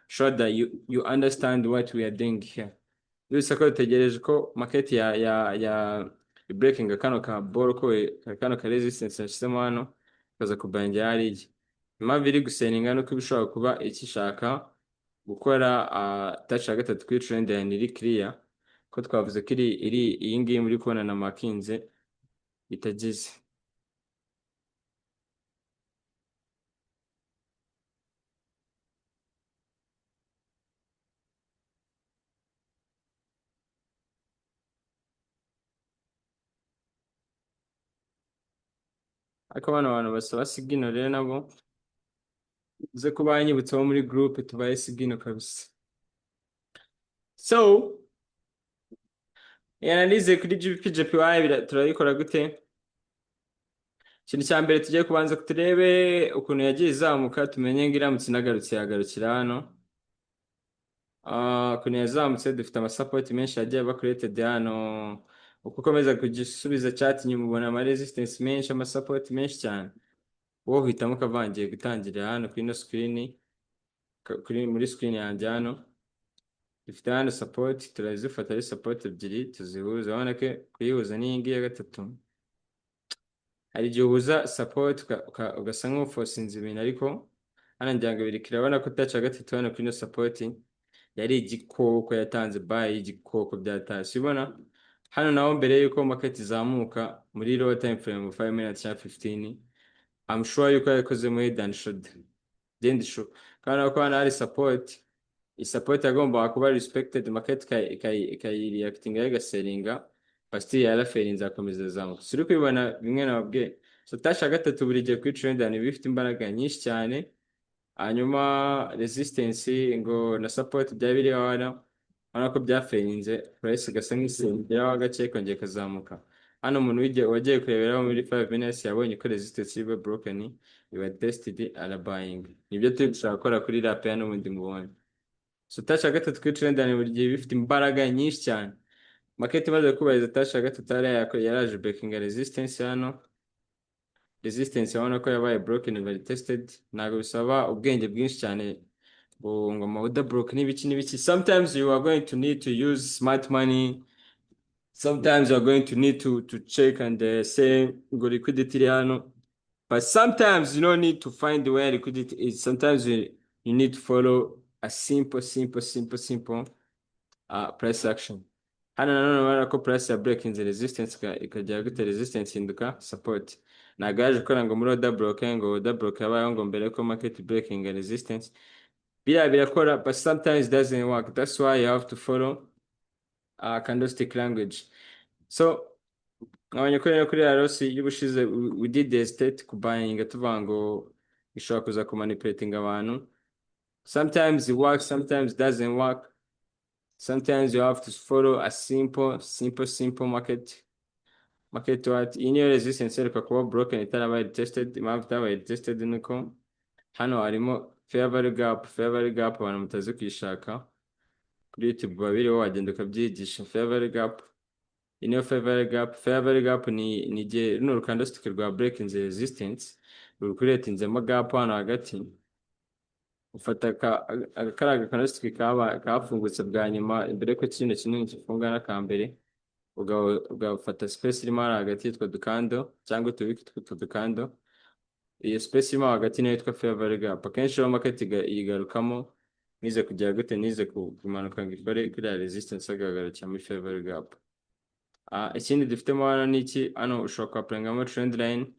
sure that you understand what we are doing here. Yose ko tegereje ko market ya breaking kano ka ball ko kano ka resistance yashizemo hano kaza kubangira ari impamvu iri guseninga no kubishobora kuba ikishaka gukora touch ya gatatu kuri trend ya iri clear ko twavuze ko iyi ngiyi muri kubona na makinze itagize. Ariko abantu basaba sigino rero nabo uze kuba yanyibutse bo muri group tubaye sigino kabisa. So analyze kuri GPY turayikora gute? Ikintu cya mbere tugiye kubanza turebe ukuntu yagiye izamuka tumenye ngo iramutse inagarutse yagarukira hano. Ukuntu yazamutse dufite amasupporti menshi yagiye aba created hano. Uko ukomeza kugisubiza chat nyuma ubona ama resistance menshi amasupporti menshi cyane. Wowe uhitamo kavangiye gutangirira hano kuri no screen muri screen yanjye hano. Dufite hano support turazifata ari support ebyiri tuzihuza ubona ko kuyihuza ni ingi ya gatatu. Hari igihe uhuza support ugasa nk'uforcinze ibintu ariko hano njyanga biri kirabona ko touch ya gatatu hano kuri no support yari igikoko yatanze buy igikoko byatashye ubona hano naho mbere yuko market izamuka muri low time frame 5 minutes ya 15 I'm sure yuko yakoze muri head and shoulder kandi ko hano hari support support agomba kuba respected market ikayireactinga igaselinga pasti yaraferinze akomeza zamuka suri kwibona bimwe nababwiye so tasha gatatu buri gihe kuri trend and bifite imbaraga nyinshi cyane hanyuma resistance ngo na support bya biri wana ko byaferinze price gasa nk'isengeraho agace kongeye kazamuka hano umuntu wagiye kureberaho muri 5 minutes yabonye ko resistance iba broken iba tested ala buying nibyo turi gushaka gukora kuri rap ya n'ubundi mubonye so tasha gatatu kuri trend and buri gihe bifite imbaraga nyinshi cyane market imaze kubahiriza tasha gatatu yaraje breaking resistance hano resistance yabona ko yabaye broken very tested ntabwo bisaba ubwenge bwinshi cyane ngo mawuda broke n'ibiki sometimes you are going to need to use smart money sometimes you are going to need to check and say ngo liquidity hano but sometimes you don't need to find where liquidity is sometimes you need to follow a simple price action hano nanone ubona ko price ya breaking the resistance ikajya gute resistance hinduka support ntabwo yaje gukora ngo muri order block ngo order block yabayeho ngo mbere ko market breaking and resistance birakora but sometimes it doesn't work that's why you have to follow candlestick language so nkabonye ko rero kuri arosi y'ubushize we did the state ku buying tuvuga ngo ishobora kuza ku manipulating abantu sometimes it works sometimes it doesn't work sometimes you have to follow a simple market what in your resistance reka kuba broken itarabaye tested impamvu itabaye tested nuko hano harimo fair value gap abantu mutazi kwishaka kuri YouTube babiriho wagenda ukabyigisha fair value gap ino fair value gap ni gihe runo rukandasitike rwa breaking the resistance rukuretinzemo gap hano hagati ufata akaraga kandasitike kafungutse bwa nyuma imbere ko kino kinini kifunga n'akambere ugafata space irimo hagati y'utwo dukando cyangwa utubiki tw'utwo dukando iyo space irimo hagati niyo yitwa fair value gap akenshi market yigarukamo nize kujya gute nize kumanuka ngo ikore kuri resistance agaragara cyane muri fair value gap ikindi dufitemo hano niki hano ushobora kwaplangamo trend line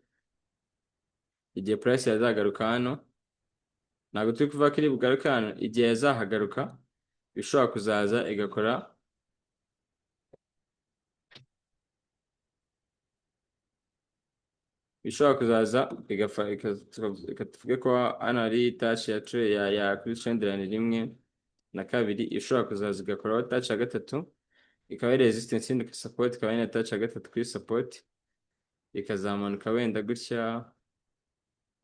igihe price yazagaruka hano ntabwo turi kuvuga ko iri bugaruka hano igihe yazahagaruka bishobora kuzaza igakora bishobora kuzaza ikatuvuge ko hano hari touch ya kuri trend line rimwe na kabiri ishobora kuzaza igakoraho touch ya gatatu ikaba ari resistance indi support ikaba ina touch ya gatatu kuri support ikazamanuka wenda gutya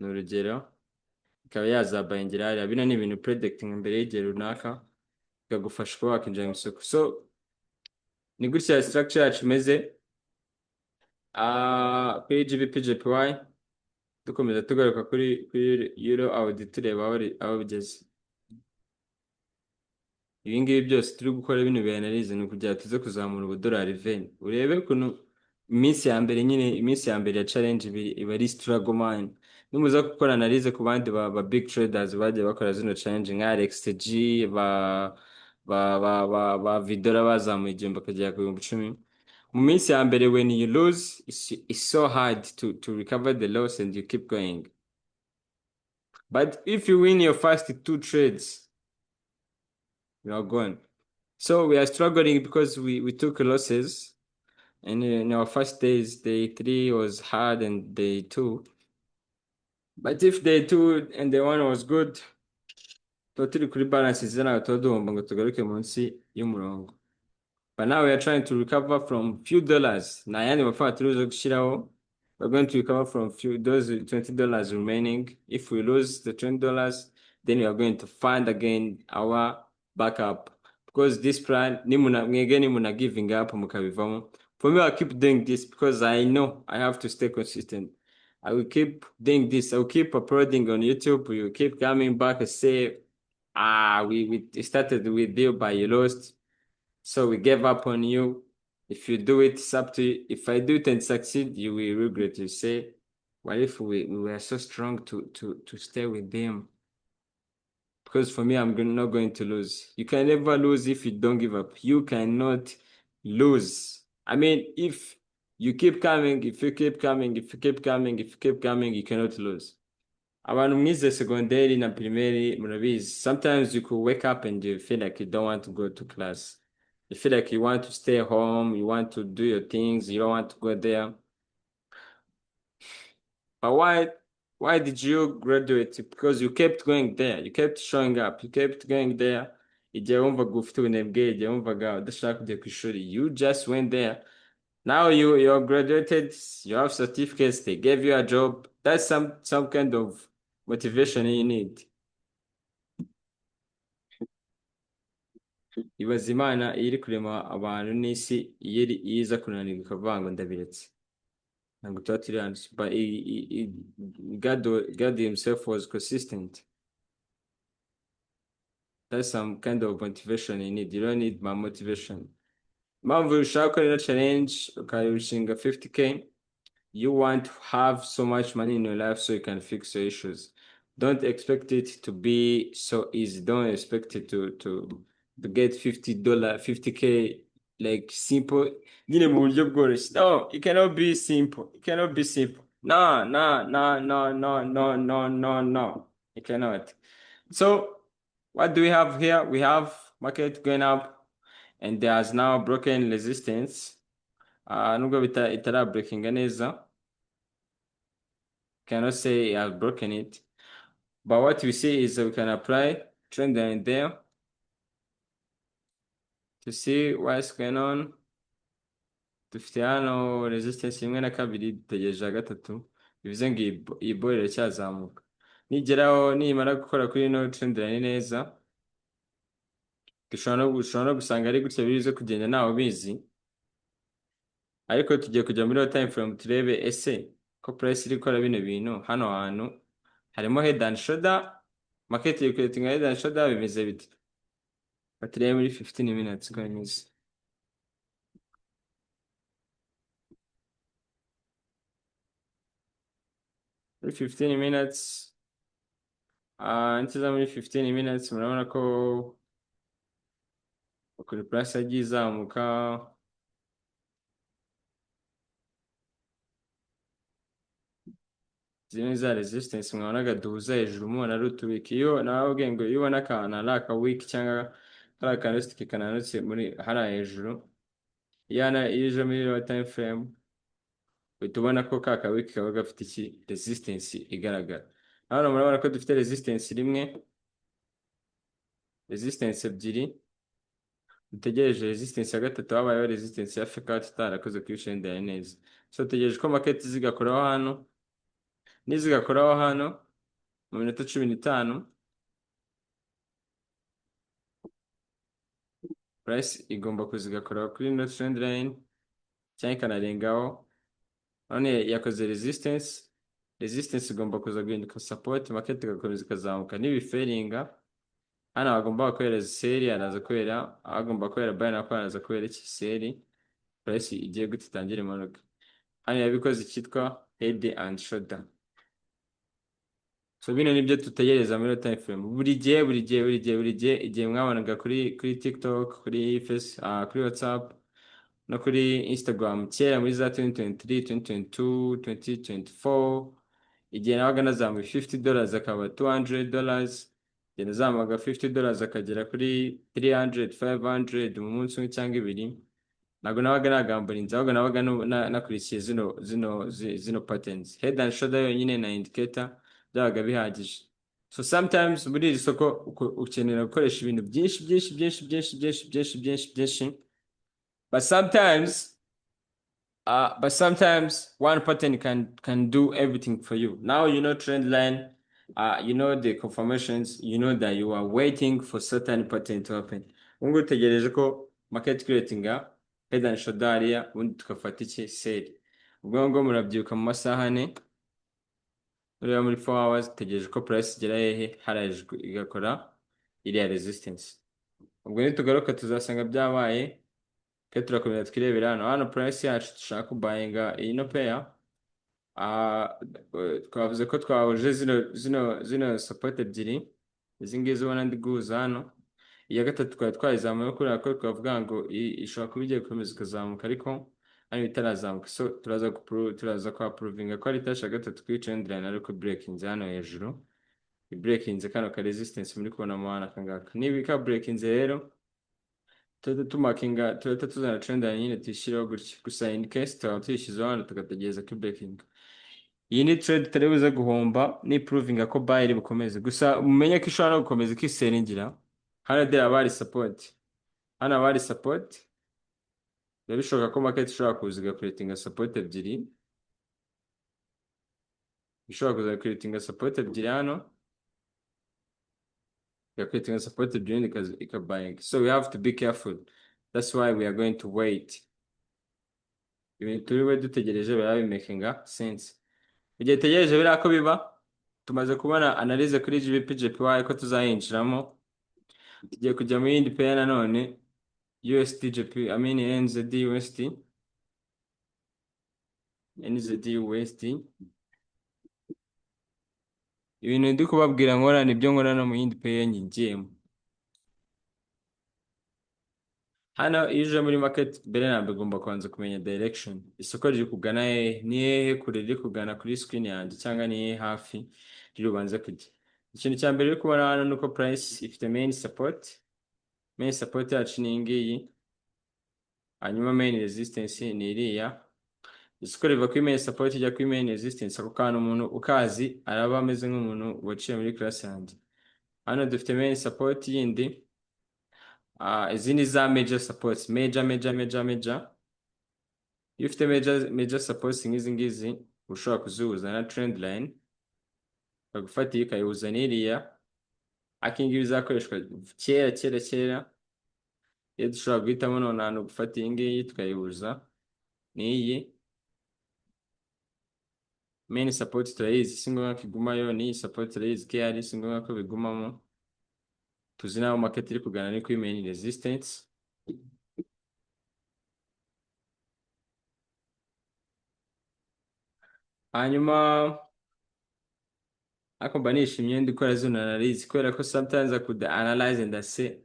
n'urugero ikaba yazabayingira hariya bino ni ibintu predicting imbere y'igihe runaka ikagufasha kuba wakinjira mu isoko so ni gutya structure yacu imeze kuri GBP/JPY dukomeza tugaruka kuri euro AUD tureba aho bigeze ibi ngibi byose turi gukora bino bianalize ni kugira tuze kuzamura ubudolari ven urebe ukuntu iminsi ya mbere ya challenge iba ari struggle man nimuza gukora analize ku bandi ba big traders bagiye bakora zino challenge nka RXTG ba Vidora bazamuye igihumbi bakagera ku 10,000 mu minsi ya mbere when you lose it's so hard to recover the loss and you keep going but if you win your first 2 trades you are gone so we are struggling because we took losses and in our first days day 3 was hard and day 2 but if day 2 and day 1 was good totally kuri balance zana toduhomba ngo tugaruke munsi y'umurongo but now we are trying to recover from few dollars na yani mafaranga turuzo gushiraho we're going to recover from those $20 remaining if we lose the $20 then we are going to find again our backup because this plan nimuna giving up mukabivamo for me I keep doing this because I know I have to stay consistent I will keep doing this I will keep uploading on YouTube we will keep coming back and say we started with you but you lost so we gave up on you if you do it it's up to you if I do it and succeed you will regret you say what if we were so strong to stay with them because for me I'm not going to lose you can never lose if you don't give up you cannot lose I mean if you keep coming you cannot lose abantu mwize secondary na primaire murabizi, sometimes you could wake up and you feel like you don't want to go to class. You feel like you want to stay home, you want to do your things, you don't want to go there. But why did you graduate? Because you kept going there, you kept showing up, you kept going there. Igihe wumvaga ufite ubunebwe, igihe wumvaga udashaka kujya ku ishuri, you just went there. Now you're graduated, you have certificates, they gave you a job. That's some kind of motivation you need. Ibaza Imana iyo iri kurema abantu n'isi iyo iza kunanirwa ikavuga ngo ndabiretse. Ntabwo tuba turi hano. But God himself was consistent. That's some kind of motivation you need. You don't need my motivation. Impamvu ushaka gukora ino challenge ukayishinga 50k, you want to have so much money in your life so you can fix your issues. Don't expect it to be so easy. Don't expect it to get $50, 50k like simple. Nyine mu buryo bworoshye. No, it cannot be simple. It cannot be simple. No, no, no, no, no, no, no, no, no. It cannot. So what do we have here? We have market going up and there's now broken resistance. Nubwo itara breaking neza. Cannot say I have broken it. But what we see is that we can apply trend line there to see what's going on. Dufite hano resistance imwe na kabiri dutegereje gatatu, bivuze ngo iyi ball iracyazamuka. Nigeraho nimara gukora kuri ino trend line neza, dushobora no gusanga ari gutya bize kugenda nawe bizi. Ariko tugiye kujya muri time frame turebe ese ko price iri gukora bino bintu hano hantu harimo head and shoulder, market iri creating head and shoulder, bimeze bite? Baturebe muri 15 minutes ko bimeze. Muri 15 minutes, ntiza muri 15 minutes murabona ko kuri price yagiye izamuka. Zimwe za resistance mwabonaga duhuza hejuru mubona ari utubiki. Iyo nababwiye ngo iyo ubona akantu ari aka week cyangwa ari akaresitike kananutse muri hariya hejuru, iyo uje muri low time frame uhita ubona ko ka week kaba gafite iki resistance igaragara. Hano murabona ko dufite resistance rimwe, resistance ebyiri, dutegereje resistance ya gatatu, habayeho resistance ya fake out itarakoze kuri trend line neza. So dutegereje ko market zigakoraho hano, nizigakoraho hano mu minota 15, price igomba kuzigakoraho kuri no trend line cyangwa ikanarengaho. None yakoze resistance igomba kuza guhinduka support, market igakomeza ikazamuka. Nibiferinga hano agomba kwera seri, araza kwera, agomba kwera buy na araza kwera iki seri, price igiye gutitangira imanuka. Hano yabikoze cyitwa head and shoulder. So bino nibyo tutegereza muri time frame. Buri gihe igihe mwabonaga kuri TikTok, kuri kuri WhatsApp no kuri Instagram kera muri za 2023, 2022, 2024, igihe nabaga nazamuye $50 akaba $200, igihe nazamuye $50 akagera kuri 300, 500 mu munsi umwe cyangwa ibiri. Ntabwo nabaga nagambura inzu, ahubwo nabaga nakurikiye zino patterns. Head and shoulder yonyine na indicator byabaga bihagije. So sometimes muri iri soko ukenera gukoresha ibintu byinshi, but sometimes one pattern can do everything for you. Now you know trend line, you know the confirmations, you know that you are waiting for certain pattern to happen. Ungu tegereje ko market creating head and shoulder area, undi tukafata iki sell. Ubwo ngo murabyuka mu masaha ane, ureba muri 4 hours tegereje ko price igera hehe harajwe igakora iriya resistance. Ubwo nitugaruka tuzasanga byabaye, ke turakomeza twirebera hano price yacu dushaka buyinga ino pair. Twavuze ko twahuje zino support ebyiri, izi ngizi ubona ndi guhuza hano. Iya gatatu twari twayizamuye kubera ko twavuga ngo ishobora kuba igiye gukomeza ikazamuka, ariko hano bitarazamuka, so turaza kwa provinga ko ari touch ya gatatu kuri trend line ariko breakinze hano hejuru, breakinze kano ka resistance muri kubona mu hana kangaka, niba ka breakinze rero tumakinga tuzana trend line nyine tuyishyireho gutya, gusa in case tukaba tuyishyizeho hano tugategereza ko breaking. Iyi ni trade tutari buze guhomba, ni provinga ko buy iri bukomeze, gusa mumenye ko ishobora no gukomeza ikiseningira. Hano dera abari support, hano abari support, biba bishoboka ko market ishobora kuza igakreatinga support ebyiri, ishobora kuza igakreatinga support ebyiri hano, igakreatinga support ebyiri ikabuying. So we have to be careful, that's why we are going to wait. Ibintu turiwe dutegereje biba bimakinga sense. Igihe tegereje biriya ko biba, tumaze kubona analyze kuri GBP JPY ko tuzayinjiramo, tugiye kujya mu yindi pair nanone USD JP, I mean NZD USD, NZD USD. Ibintu ndi kubabwira nkora nibyo nkora no mu yindi pair nyigiyemo. Hano iyo uje muri market mbere ntabwo ugomba kubanza kumenya direction, isoko riri kugana ni hehe kure riri kugana kuri screen yanjye, cyangwa ni hehe hafi riri bubanze kujya. Ikintu cya mbere uri kubona hano nuko price ifite main support yacu ni ngiyi, hanyuma main resistance ni iriya. Isoko riva kuri main support ijya kuri main resistance, ako kantu umuntu ukazi araba ameze nk'umuntu waciye muri class yanjye. Hano dufite main support yindi, izi ni za major supports, major. Iyo ufite major supports nk'izi ngizi ushobora kuzihuza na trend line, bagufatiye ukayihuza n'iriya. Akingibi bizakoreshwa kera, iyo dushobora guhitamo none ahantu gufata iyi ngiyi tukayihuza n'iyi main support. Turayizi si ngombwa ko igumayo, n'iyi support turayizi ko ihari si ngombwa ko bigumamo. Tuzi naho market iri kugana ni kuri main resistance. Hanyuma ako mba nishimye ndikora zino analyze, kubera ko sometimes I could analyze and I say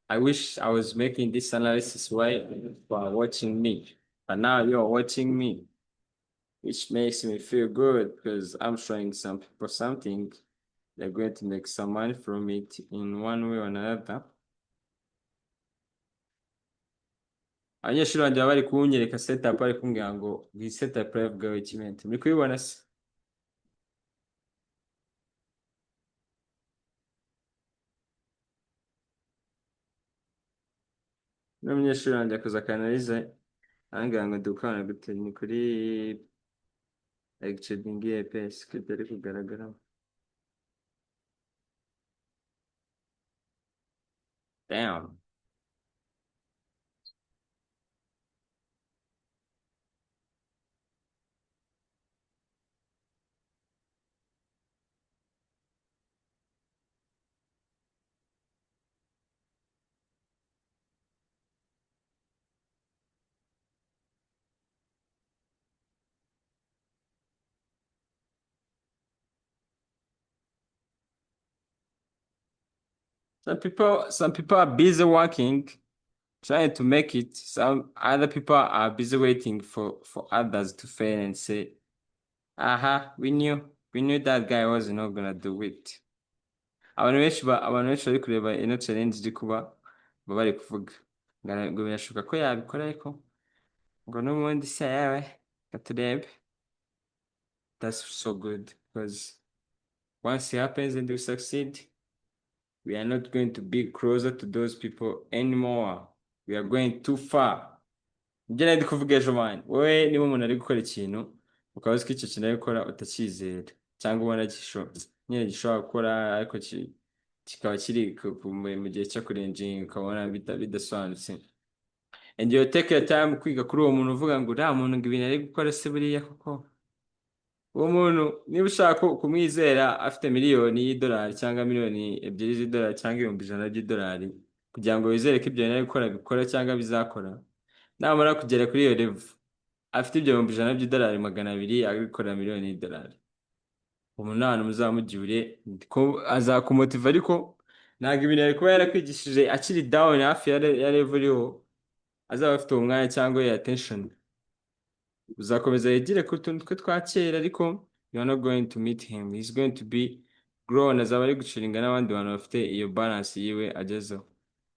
I wish I was making this analysis while you are watching me, but now you are watching me, which makes me feel good because I'm showing some people something. They're going to make some money from it in one way or another. Abanyeshuri banjye bari kunyereka setup, bari kumbwira ngo iyi setup yavugaho ikimenti, muri kubibona se? N'umunyeshuri wanjye akoze akanalize angira ngo dukana gute ni kuri trading EPS kitari kugaragara. Damn. Some people are busy working, trying to make it. Some other people are busy waiting for others to fail and say, aha, we knew that guy was not gonna do it. Abantu benshi bari kureba ino challenge iri kuba bari kuvuga ngo birashoboka ko yabikora, ariko ngo n'ubundi se yawe katurebe. That's so good because once it happens and you succeed, we are not going to be closer to those people anymore. We are going too far. Ibyo nari kuvuga ejo mani, wowe niba umuntu ari gukora ikintu ukaba uzi ko icyo kintu ari gukora utacyizera, cyangwa ubona nyine gishobora gukora ariko kikaba kiri mu gihe cyo kurenjinga ukabona bidasobanutse, and you take your time kwiga kuri uwo muntu uvuga ngo uriya muntu ngo ibintu ari gukora se buriya koko. Uwo muntu niba ushaka kumwizera afite miliyoni y'idolari cyangwa miliyoni ebyiri z'idolari cyangwa ibihumbi 100 by'idolari, kugira ngo wizere ko ibyo ari gukora bikora cyangwa bizakora, namara kugera kuri iyo level afite ibyo ibihumbi 100 by'idolari 200 agikorera miliyoni y'idolari, umuntu n'abantu muzamugire azakumotiva, ariko ntabwo ibintu ari kuba yarakwigishije akiri down hafi ya level iriho azaba afite uwo mwanya cyangwa iyo attention. uzakomeza yigire ku tuntu twe twa kera ariko you are not going to meet him, he's going to be grown, azaba ari guciringa n'abandi bantu bafite iyo balance yiwe agezeho.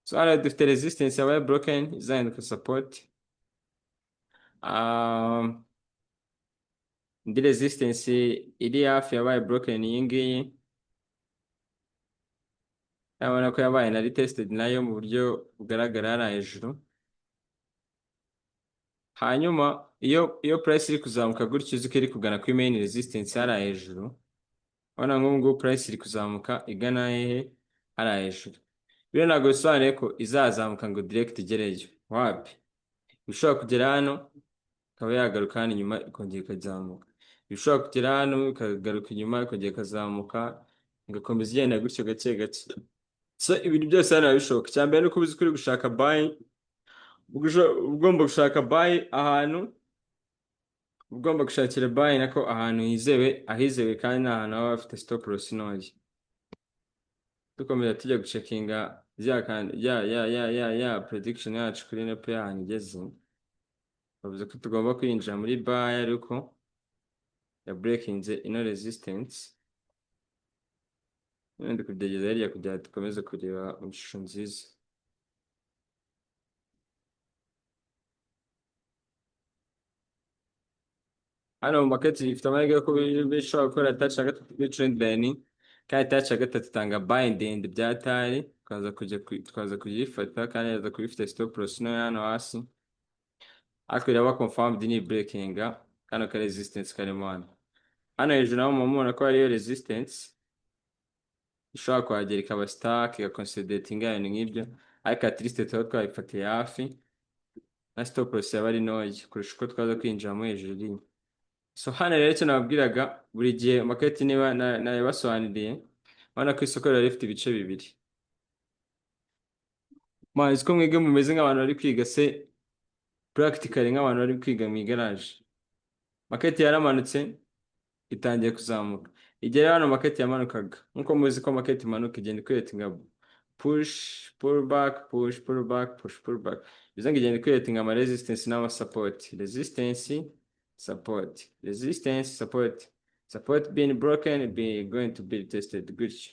So hano dufite resistance yabaye broken izahinduka support. Indi resistance iri hafi yabaye broken iyi ngiyi, urabona ko yabaye na retested nayo mu buryo bugaragara hariya hejuru. Hanyuma iyo price iri kuzamuka gutyo uzi ko iri kugana kuri main resistance hariya hejuru, urabona nk'ubu ngubu price iri kuzamuka igana hehe? Hariya hejuru. Bino ntabwo bisobanuye ko izazamuka ngo direct igereyo, wapi, bishobora kugera hano ikaba yagaruka hano inyuma ikongera ikazamuka, bishobora kugera hano ikagaruka inyuma ikongera ikazamuka, igakomeza igenda gutyo gake gake. So ibintu byose hano biba bishoboka. Icya mbere ni uko uzi ko uri gushaka buy, ugomba gushaka buy ahantu, ugomba gushakira buy nako ahantu hizewe, ahizewe kandi ni ahantu haba hafite stop loss ntoya. Dukomeza tujya gucekinga ya prediction yacu kuri nepo y'ahantu igeze, bavuze ko tugomba kwinjira muri buy ariko ya breakinze ino resistance. Ndi kugerageza hirya kugira ngo dukomeze kureba mu ishusho nziza. Hano mu market ifite amahirwe ko bishobora gukora touch ya gatatu kuri trend line, kandi touch ya gatatu itanga buy ndende byatari, twaza kuyifata kandi yaza kubifite stop loss no hano hasi, ariko iraba confirmed ni breaking kano ka resistance karimo hano. Hano hejuru naho mubona ko hariyo resistance ishobora kuhagera ikaba stack igaconsolidating ibintu nk'ibyo, ariko at least tuba twayifatiye hafi na stop loss yaba ari ntoya kurusha uko twaza kwinjiramo hejuru rimwe. So hano rero icyo nababwiraga, buri gihe market niba nabibasobanuriye, urabona ko isoko riba rifite ibice bibiri. Muzi ko mwebwe mumeze nk'abantu bari kwiga se practically, nk'abantu bari kwiga mu igaraje. Market yaramanutse itangiye kuzamuka, igera hano market yamanukaga, nkuko muzi ko market imanuka igenda ikwetinga push pull back, push pull back, push pull back, bizanga igenda ikwetinga ama resistance n'ama support, resistance support, resistance support, support being broken be going to be tested gutyo.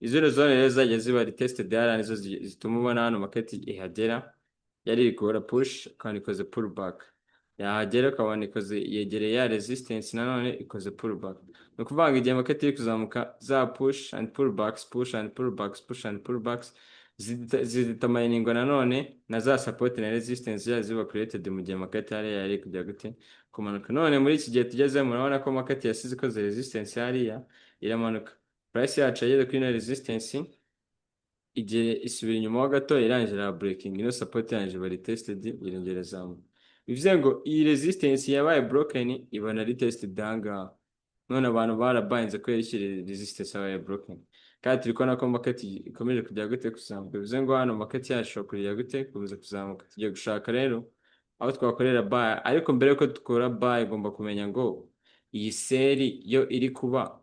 Izo zone rero zajya ziba retested hariya nizo zituma ubona hano market ihagera yari iri gukora push kandi ikoze pull back, yahagera ukabona ikoze yegereye ya resistance nanone ikoze pull back. Ni ukuvuga ngo igihe market iri kuzamuka za push and pull backs, push and pull backs, push and pull backs zidetamayininga nanone na za support na resistance ya ziba created mu gihe market yari kujya gute kumanuka. None muri iki gihe tugezemo murabona ko market yasize ikoze resistance hariya iramanuka, price yacu yageze kuri no resistance, igihe isubira inyuma ho gato irangira breaking ino support yanjye bari tested irongera zamuka. Bivuze ngo iyi resistance yabaye broken ibona retested ahangaha, none abantu barabayinze ko yishyire resistance yabaye broken, kandi turi kubona ko market ikomeje kujya gute kuzamuka. Bivuze ngo hano market yacu kujya gute kuza kuzamuka. Tugiye gushaka rero aho twakorera buy, ariko mbere yuko dukora buy ugomba kumenya ngo iyi seri yo iri kuba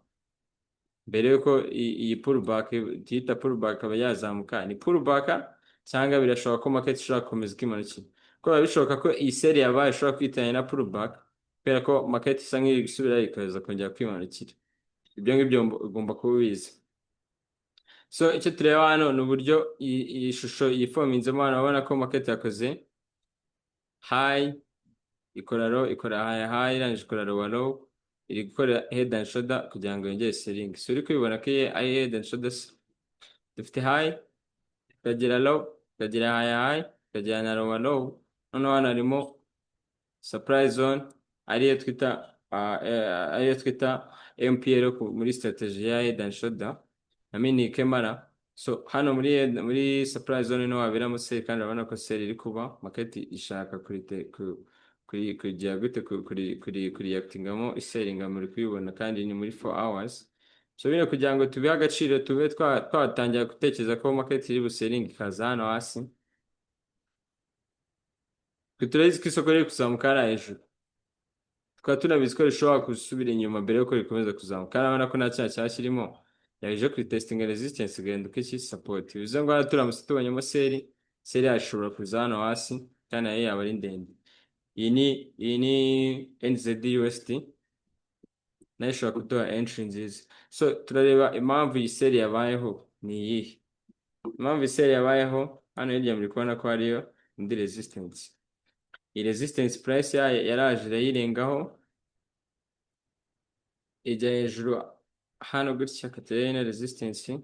mbere yuko iyi pullback tuyita pullback aba yazamuka, ni pullback cyangwa birashoboka ko market ishobora gukomeza ikimanukira. Ko biba bishoboka ko iyi seri yabaye ishobora kwitanya na pullback kubera ko market isa nk'iri gusubira ikaza kongera kwimanukira. Ibyo ngibyo ugomba kuba ubizi. So icyo tureba hano ni uburyo iyi shusho yifominzemo hano, urabona ko market yakoze high, ikora low, ikora high, irangije ikora low, iri gukora head and shoulder kugira ngo yongere selling. So uri kubibona ko ari head and shoulders, dufite high, tukagira low, tukagira high, tukagira na low. Noneho hano harimo supply zone ariyo twita MPL muri strategy ya head and shoulder na mini kemara. So hano muri supply zone no wabiramo sell, kandi urabona ko sell iri kuba, market ishaka kujya gute kuri actingamo isellinga, muri kubibona kandi ni muri 4 hours. So bino kugira ngo tubihe agaciro, tube twatangira gutekereza ko market iri buselling ikaza hano hasi, turabizi ko isoko riri kuzamuka hariya hejuru, tukaba tunabizi ko rishobora gusubira inyuma mbere yuko rikomeza kuzamuka, kandi urabona ko nta cyaha cyashyirimo, yaje kuri testing resistance igahinduka iki support. Bivuze ngo hano turamutse tubonyemo seri yacu ishobora kuza hano hasi kandi nayo yaba ari ndende. iyi ni NZUSD nayo ishobora kuduha entry nziza. So turareba impamvu iyi seri yabayeho ni iyihe. Impamvu iyi seri yabayeho hano hirya muri kubona ko hariyo indi resistance. Iyi resistance price yayo yaraje irayirengaho ijya hejuru hano gutya katereye na resistance.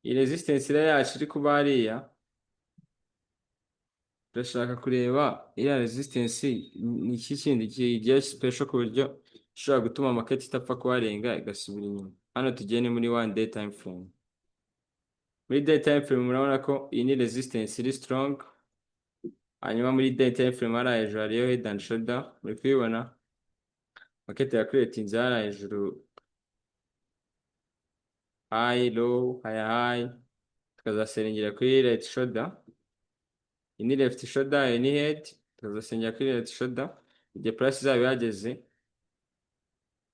Iyi resistance rero yacu iri kuba hariya, turashaka kureba iriya resistance ni iki kindi kigiye special ku buryo ishobora gutuma market itapfa kuharenga igasubira inyuma. Hano tugiye ni muri 1 day time frame. Muri day time frame murabona ko iyi ni resistance iri strong. Hanyuma muri day time frame hari hejuru hariyo head and shoulder, muri kubibona market ya creating hari hejuru high low high tukazaserengera kuri right shoulder. Iyi ni left shoulder, iyi ni head, tukazasengera kuri right shoulder. Igihe price izaba yageze,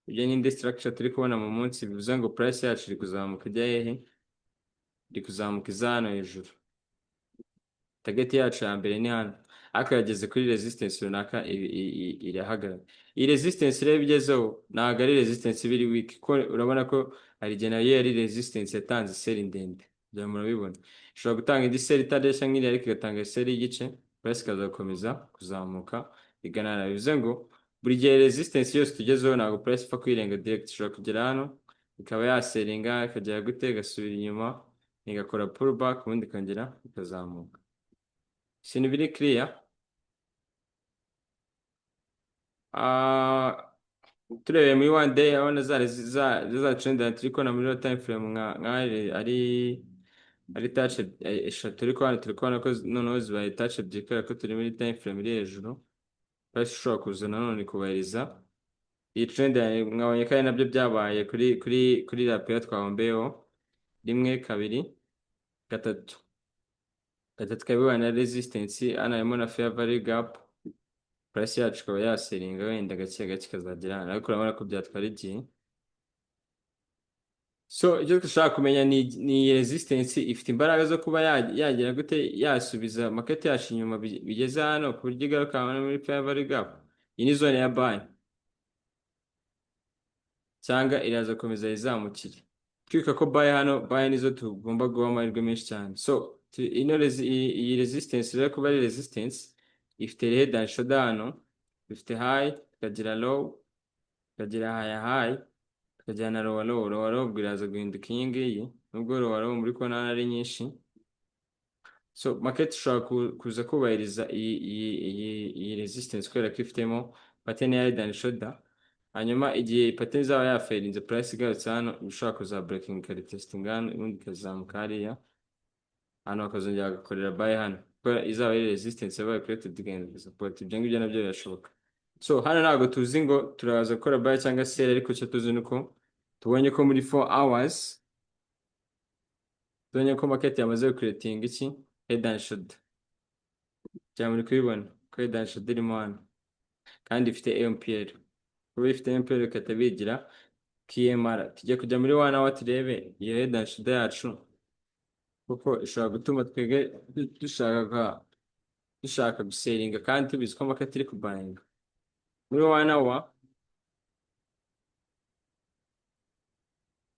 ibyo ni indi structure turi kubona mu munsi, bivuze ngo price yacu iri kuzamuka ijya hehe, iri kuzamuka iza hano hejuru. Target yacu ya mbere ni hano, ariko yageze kuri resistance runaka irahagarara. Iyi resistance rero igezeho ntabwo ari resistance biri weak, kuko urabona ko hari igihe nayo yari resistance yatanze seri ndende, bya murabibona. Ishobora gutanga indi seri itadesha nk'iri ariko igatanga seri y'igice, price ikaza gukomeza kuzamuka iganana. Bivuze ngo buri gihe resistance yose tugezeho ntabwo price ipfa kwirenga direct, ishobora kugera hano ikaba yaseringa ikagera gute igasubira inyuma igakora pullback ubundi ikongera ikazamuka. Ikintu biri clear. Turebeye muri 1 day abona za trend turi kubona muri time frame nka ari touch eshatu turi kubona ko noneho zibaye touch ebyiri kubera ko turi muri time frame iri hejuru. Price ishobora kuza nanone kubahiriza iyi trend mwabonye ko ari nabyo byabaye kuri rapera twahombeyeho 1 2 3 kabibana na resistance hano harimo na fair value gap. Price yacu ikaba yaseringa wenda gake gake ikazagera hano, ariko urabona ko byatwara igihe. So icyo dushaka kumenya ni resistance ifite imbaraga zo kuba yagera gute yasubiza market yacu inyuma bigeze hano ku buryo igaruka hano muri fair value gap. Iyi ni zone ya buy cyangwa iraza komeza izamukire. Twika ko buy hano, buy nizo tugomba guha amahirwe menshi cyane. So iyi resistance rero kuba ari resistance ifite head and shoulder hano, ifite high ikagira low ikagira high ikagira na low biraza guhinduka iyi ngiyi, nubwo low muri kubona ari nyinshi. So market ishobora kuza kubahiriza iyi resistance kubera ko ifitemo pattern ya head and shoulder. Hanyuma igihe pattern izaba yaferinze price igarutse hano ishobora kuza breaking ikalitesting hano ubundi ikazamuka hariya hano bakazongera bagakorera buy hano kubera izaba ari resistance yabaye created against support. Ibyo ngibyo nabyo birashoboka. So hano ntabwo tuzi ngo turaza gukora buy cyangwa sell, ariko icyo tuzi nuko tubonye ko muri 4 hours tubonye ko market yamaze creating iki head and shoulder. Cyangwa muri kubibona ko head and shoulder irimo hano kandi ifite MPL. Kuba ifite MPL ikata bigira KMR. Tujye kujya muri 1 hour turebe iyo head and shoulder yacu, kuko ishobora gutuma twege dushaka guseringa kandi tubizi ko market iri kubuyinga. Muri 1 hour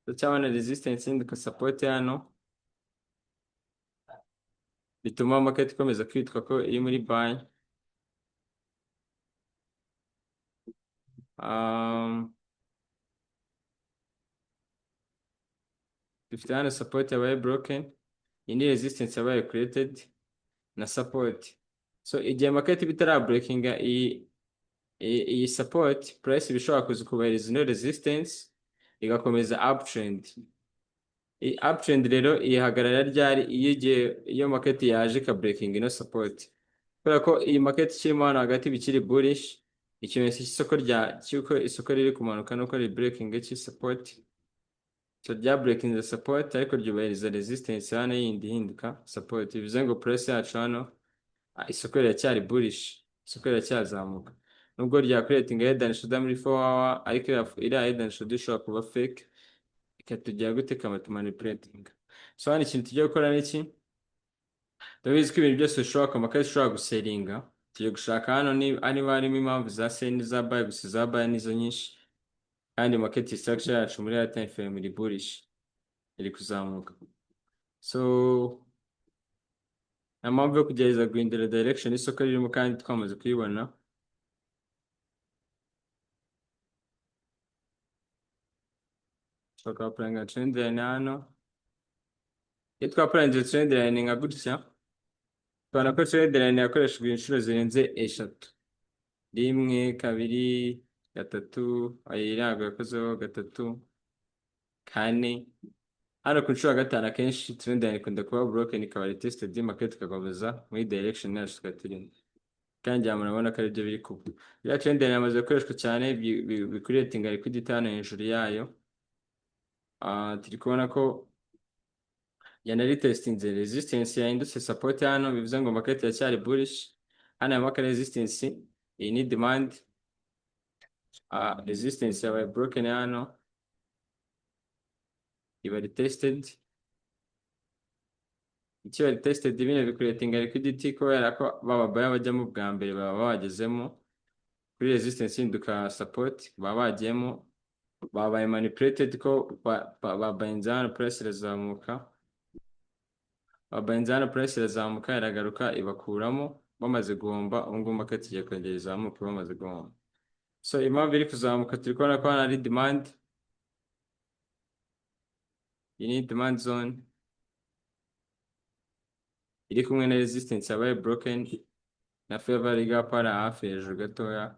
tucyabona resistance n'indi support hano bituma market ikomeza kwitwa ko iri muri buy. Dufite hano support yabaye broken, iyi ni resistance yabaye created na support. So igihe market bitara breakinga iyi support, price bishobora kuza kubahiriza ino resistance igakomeza uptrend. Iyi uptrend rero ihagarara ryari iyo market yaje ka breaking ino support, kubera ko iyi market kirimo hano hagati bikiri bullish, ikimenyetso cy'uko isoko riri kumanuka nuko ri breaking iki support. So rya breaking the support ariko ryubahiriza resistance hano yindi hinduka support. Bivuze ngo price yacu hano isoko riracyari bullish, isoko riracyazamuka nubwo rya creating head and shoulder muri 4 hour, ariko iriya head and shoulder ishobora kuba fake ikatujya gute kama manipulating. So hano ikintu tugiye gukora ni iki, ndabizi ko ibintu byose bishoboka amakesi ushobora guseringa tugiye gushaka hano niba harimo impamvu za sell n'iza buy gusa iza buy nizo nyinshi kandi market structure yacu muri ya time frame iri bullish iri kuzamuka so nta mpamvu yo kugerageza guhindura direction isoko ririmo kandi twamaze kuyibona twakapuranga trend line hano iyo twapurangije trend line nka gutya tubona ko trend line yakoreshejwe inshuro zirenze eshatu rimwe kabiri gatatu iyi ntabwo yakozeho gatatu kane hano ku nshuro ya gatanu akenshi trend line ikunda kuba broken ikaba retested market ikakomeza muri direction yacu twari turimo kandi murabona ko aribyo biri kuba iriya trend line yamaze gukoreshwa cyane bikuretinga liquidity hano hejuru yayo turi kubona ko yanalitestinze resistance yahindutse support hano bivuze ngo market yacyari bullish hano harimo aka resistance iyi ni demand resistance yabaye broken hano iba retested icyo retested bino bikuretinga liquidity kubera ko baba baya bajyamo bwa mbere baba bagezemo kuri resistance hinduka support baba bagiyemo babaye manipulated ko babayinze hano price irazamuka babayinze hano price irazamuka iragaruka ibakuramo bamaze guhomba ubu ngubu market igiye kongera izamuka bamaze guhomba so impamvu iri kuzamuka turi kubona ko hano ari demand iyi ni demand zone iri kumwe na resistance yabaye broken na favor igapara hafi hejuru gatoya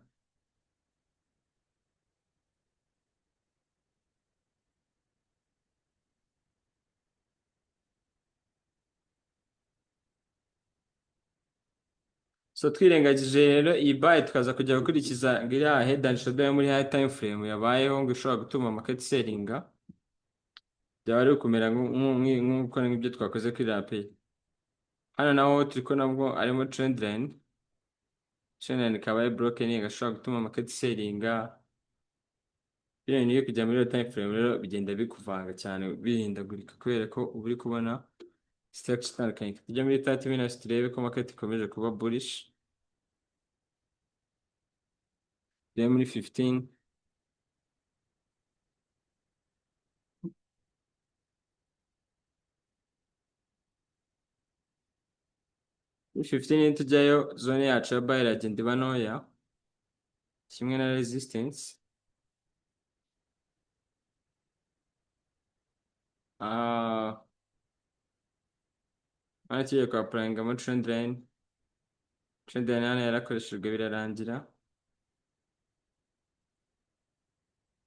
so twirengagije rero iyi buy tukaza kujya gukurikiza iriya head and shoulder yo muri high time frame yabayeho ngo ishobora gutuma market sellinga byaba ari ukumera nk'uko nk'ibyo twakoze kuri rape hano naho turi ko nabwo arimo trend line ikaba ari broken igashobora gutuma market sellinga bino niyo kujya muri time frame rero bigenda bikuvanga cyane bihindagurika kubera ko uba uri kubona structure itandukanye tujya muri 30 minutes turebe ko market ikomeje kuba bullish rero muri 15 tujyayo zone yacu ya buy iragenda iba ntoya kimwe na resistance hano tugiye kwa purangamo trend line hano yarakoreshejwe birarangira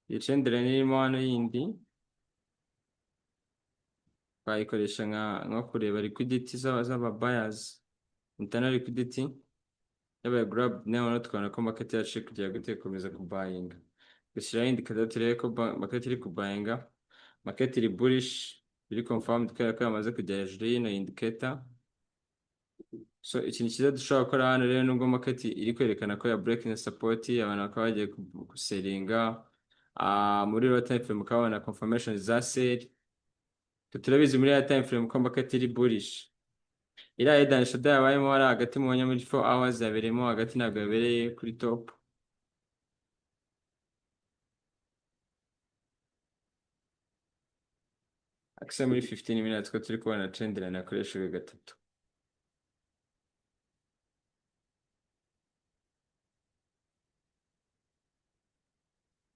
iyi trend line irimo hano yindi twayikoresha nko kureba liquidity z'aba buyers internal liquidity yabaye grab nayo tukabona ko market yacu kugira gute gukomeza kubuyinga gushyiraho indicator turebe ko market iri kubuyinga market iri bullish biri confirmed kubera ko yamaze kujya hejuru y'ino indicator so ikintu cyiza dushobora gukora hano rero nubwo market iri kwerekana ko ya breaking support abantu bakaba bagiye guseringa muri low time frame mukabona confirmation za sell turabizi muri ya time frame ko market iri bullish iriya head and shoulder yabayemo hari hagati mu muri 4 hours yabereyemo hagati ntabwo yabereye kuri top akisa muri 15 minutes ko turi kubona trend line yakoreshejwe gatatu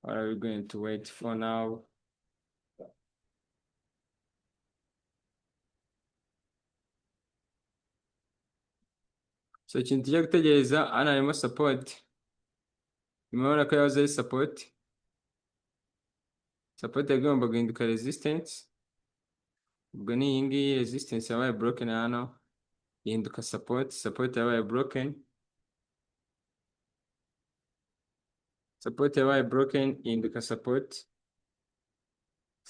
what are we going to wait for now so ikintu tujya gutegereza hano harimo support imabona ko yahoze ari support yagomba guhinduka resistance ubwo ni iyi ngiyi resistance yabaye broken hano ihinduka support yabaye broken ihinduka support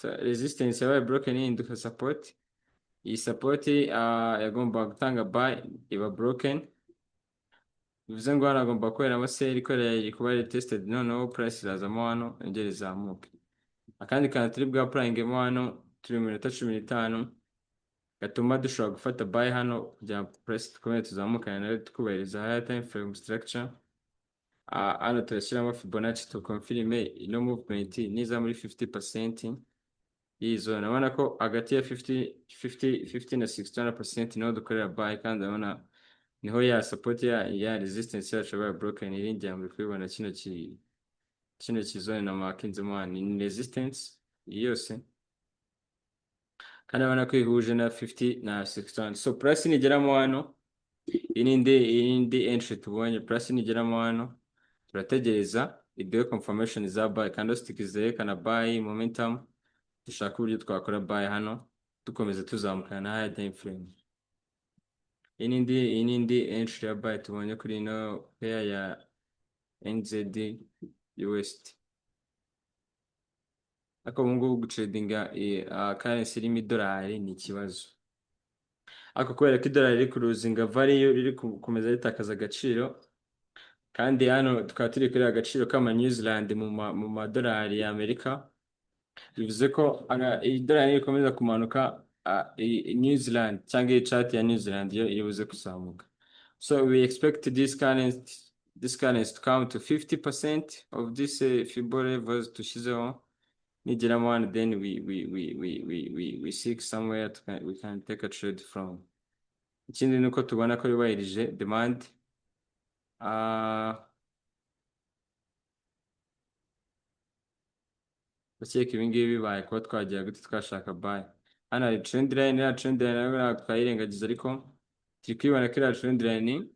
resistance yabaye broken ihinduka support iyi support yagomba gutanga buy iba broken bivuze ngo hano agomba gukoreramo sell ikorera kuba retested noneho price irazamo hano ingeri izamuke akandi kantu turi bwa purangemo hano turi mu minota 15 gatuma dushobora gufata buy hano kugira ngo price dukomeze tuzamukane nayo tukubahiriza higher time frame structure. Hano turashyiramo Fibonacci tukonfirime ino movement niza muri 50% iyi zone. Urabona ko hagati ya 50 na 61% niho dukorera buy, kandi urabona niho ya support ya resistance yacu ya broken irinjya muri kubibona kino kizone na markinzemo ni resistance yose, kandi urabona ko ihuje na 50 na 61. So price nigeramo hano inindi entry tubonye, price nigeramo hano turategereza iduhe confirmation za buy, candlestick zerekana buy momentum, dushaka uburyo twakora buy hano dukomeza tuzamukana na higher time frame. Inindi entry ya buy tubonye kuri ino pair ya NZD USD. Ako ubungubu gutradinga currency irimo idolari ni ikibazo, ako kubera ko idolari riri kuruzinga value, riri gukomeza ritakaza agaciro, kandi hano tukaba turi kuri agaciro k'ama New Zealand mu madolari ya Amerika, bivuze ko idolari rikomeza kumanuka, New Zealand cyangwa iyi chart ya New Zealand yo iribuze kuzamuka. So we expect this currency to come to 50% of this Fibo levels tushizeho. Nigeramo hano then we seek somewhere we can take a trade from. Ikindi nuko tubona ko yubahirije demand. Bakeka ibi ngibi bibaye kuba twagira gute twashaka buy. Hano hari trend line nayo twayirengagiza, ariko turi kwibona kuri trend line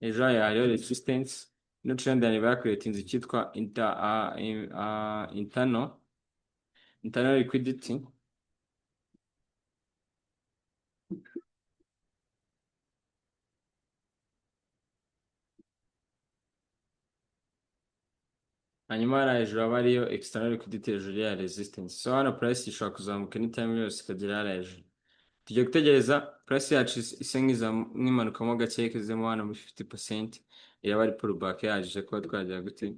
ejo hariho resistance. Ino trend line bakreatinze cyitwa internal liquidity. Hanyuma hariya hejuru haba hariyo external liquidity hejuru ya resistance. So hano price ishobora kuzamuka anytime yose ikagera hariya hejuru. Tugiye gutegereza price yacu isa nk'imanukamo gake ikezemo hano muri 50%, iraba ari pullback yaje kuba twagira gute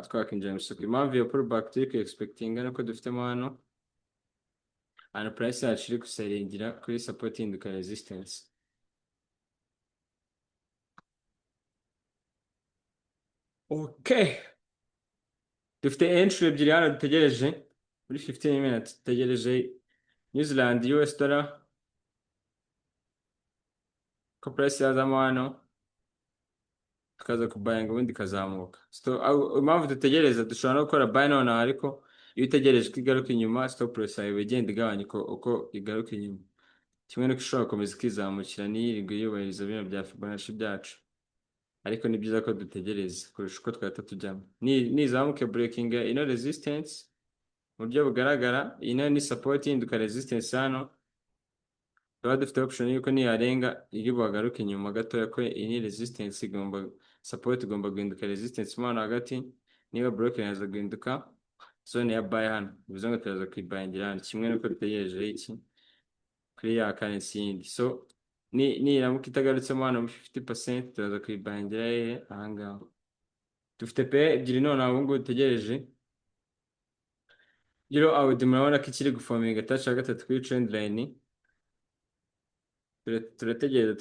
twakinjira mu isoko. Impamvu iyo pullback turi expectinga nuko dufitemo hano price yacu iri guselingira kuri support hinduka resistance. Okay, dufite entry ebyiri hano dutegereje muri 15 minutes. Dutegereje New Zealand US dollar ko price yazamo hano tukaza kubayanga ubundi kazamuka. So impamvu dutegereza, dushobora no gukora buy none, ariko iyo utegereje ko igaruka inyuma stop loss yawe igenda igabanya uko igaruka inyuma, kimwe nuko ishobora gukomeza ikizamukira n'iyirirwe yubahiriza bino bya Fibonacci byacu. Ariko ni byiza ko dutegereza kurusha uko twahita tujyamo. Nizamuke breaking ino resistance mu buryo bugaragara, ino ni support hinduka resistance hano, tuba dufite option yuko niyarenga iri bugaruke inyuma gatoya, ko ini resistance support igomba guhinduka resistance mo hano hagati. Niba broken yaza guhinduka zone ya buy hano, bivuze ngo turaza kwibayingira hano, kimwe nuko dutegereje iki kuri ya currency yindi. So niramuka itagarutsemo hano muri 50%, turaza kwibayingira ahangaha. Dufite pair ebyiri none aho ngo dutegereje. Euro AUD murabona ko ikiri guforminga touch ya gatatu kuri trend line. Turategereza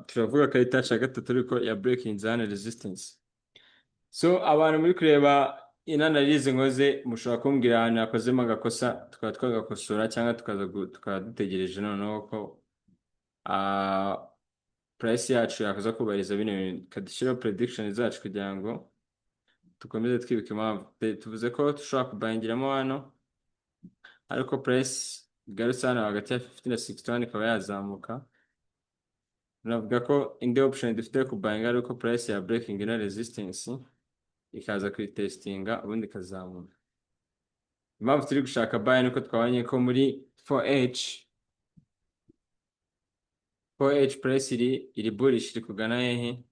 turavuga ko ari touch ya gatatu ariko ya breaking zone resistance. So abantu muri kureba inanalize nkoze, mushobora kumbwira ahantu yakozemo agakosa tukaba twagakosora, cyangwa tukaba dutegereje noneho ko price yacu yakoza kubahiriza bino bintu, kadushyiraho prediction zacu kugira ngo dukomeze twibika impamvu. Tuvuze ko dushobora kubayingiramo hano, ariko price igarutse hano hagati ya 50 na 61 ikaba yazamuka. Navuga ko indi option dufite kubayinga ari uko price ya breaking ino resistance ikaza kuyitestinga ubundi ikazamuka. Impamvu turi gushaka buy nuko twabonye ko muri 4H price iri bullish, iri kugana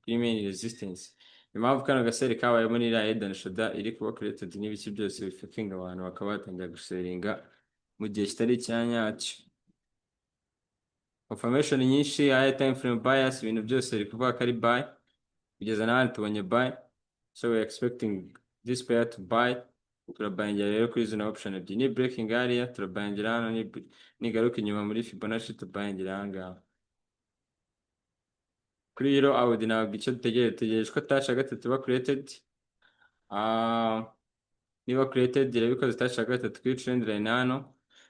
kuri main resistance. Impamvu kano gaseri kabayemo ni iriya head and shoulder iri kuba created n'ibiki byose bifakinga abantu bakaba batangira guseringa mu gihe kitari icyanyacyo. Confirmation nyinshi, high time frame bias, ibintu byose biri kuvuga ko ari buy, kugeza n'ahandi tubonye buy. So we're expecting this pair to buy turabangira rero kuri zino option ebyiri ni breaking area turabangira hano nigaruka inyuma muri Fibonacci tubangira ahangaha kuri rero awudi ntabwo icyo dutegereje ko touch ya gatatu iba created niba created irabikoze touch ya gatatu kuri trend line hano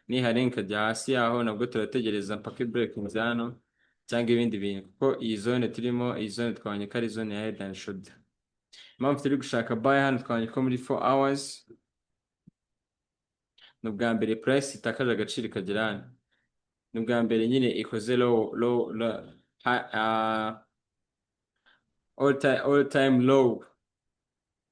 nihari ikajya hasi yaho nabwo turategereza mpaka breaking hano cyangwa ibindi bintu kuko iyi zone turimo iyi zone twabonye ko ari zone ya head and shoulder impamvu turi gushaka buy hano twabonye ko muri 4 hours ni ubwa mbere price itakaje agaciro ikagera hano ni ubwa mbere nyine ikoze low all time low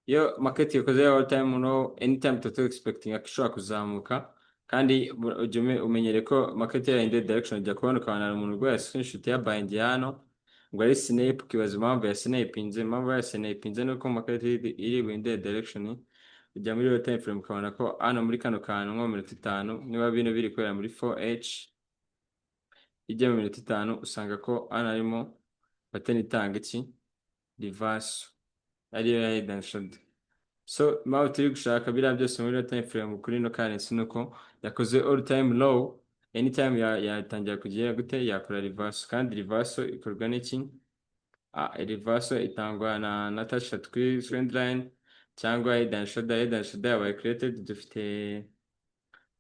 iyo market ikoze all time low anytime tuto expecting akishobora kuzamuka kandi ujye umenyere ko market ya in the direction ijya kubona ukabona umuntu rwose screenshot ya buying hano ngo ari snap kibaza impamvu ya snapinze nuko market iri in the direction ujya muri all time frame ukabona ko hano muri kano kantu nko minota 5 niba bino biri kwera muri 4h ijya mu minota 5 usanga ko hano arimo pattern itanga iki reverse ariyo ya head and shoulder so impamvu turi gushaka biriya byose muri all time frame kuri no currency nuko yakoze all time low anytime yatangira kugira gute yakora reverse kandi reverse ikorwa n'iki reverse itangwa na touch kuri trend line cyangwa head and shoulder yabaye created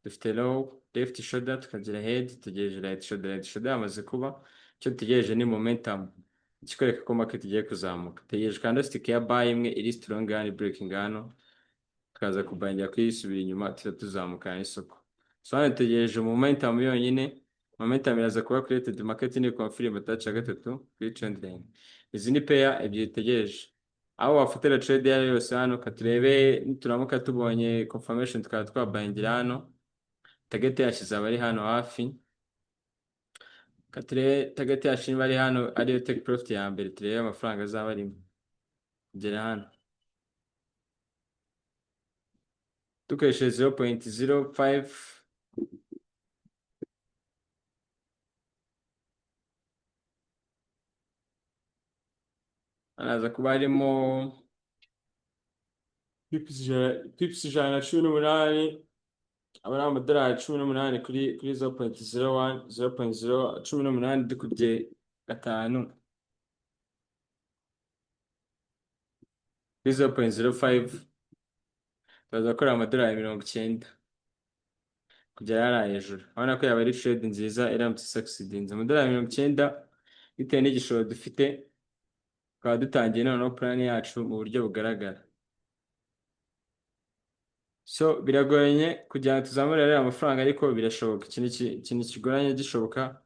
dufite low left shoulder tukagira head tugejeje right shoulder yamaze kuba cyo tugejeje ni momentum ikikwereka ko market igiye kuzamuka tegereje candlestick ya buy imwe iri strong and breaking hano tukaza kubangira kuyisubira inyuma tuzamuka n'isoko so hano tegereje momentum yonyine momentum iraza kuba created market ni confirm touch ya gatatu kuri trend line izi ni pair ebyiri tegereje aho wafatira trade yayo yose hano katurebe nituramuka tubonye confirmation tukaba twabangira hano target yashize abari hano hafi target yacu niba ari hano ariyo take profit ya mbere turebe amafaranga azaba arimo kugera hano dukoresheje 0.05 anaza kuba harimo pips ijana na 18 aba ari amadolari 18 kuri 0.01 0.018 dukubye 5 kuri 0.05 baza gukora amadolari 90 kugera hariya hejuru urabona ko yaba ari trade nziza iramutse succeedinze amadolari 90 bitewe n'igishoro dufite tukaba dutangiye noneho plan yacu mu buryo bugaragara so biragoranye kugira ngo tuzamure rero amafaranga ariko birashoboka ikintu kigoranye gishoboka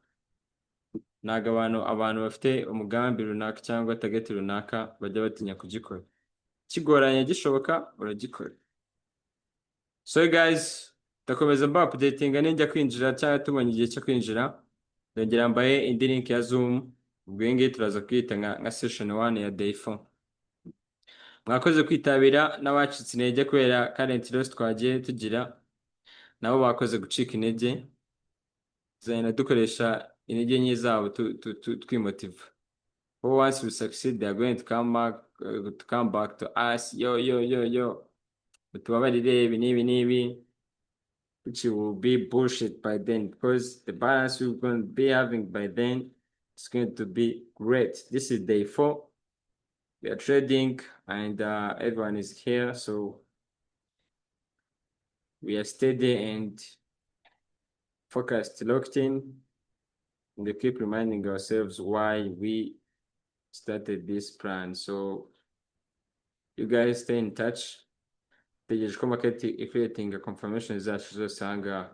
ntago abantu bafite umugambi runaka cyangwa target runaka bajya batinya kugikora kigoranye gishoboka uragikora so guys ndakomeza updating ninjya kwinjira cyangwa tubonye igihe cyo kwinjira ndongera mbaye indi link ya Zoom ubwo ngiye turaza kwita nka session 1 ya day 4 mwakoze kwitabira n'abacitse intege kubera current loss twagiye tugira nabo bakoze gucika intege zana dukoresha intege nke zabo twimotive once we succeed they are going to come back to us yo tubabarire ibi nibi which will be bullshit by then because the balance we're going to be having by then is going to be great. This is day 4. We are trading and everyone is here, so we are steady and focused, locked in, and we keep reminding ourselves why we started this plan. So you guys stay in touch. Tegereje ko market creating a confirmation zacu zose ahangaha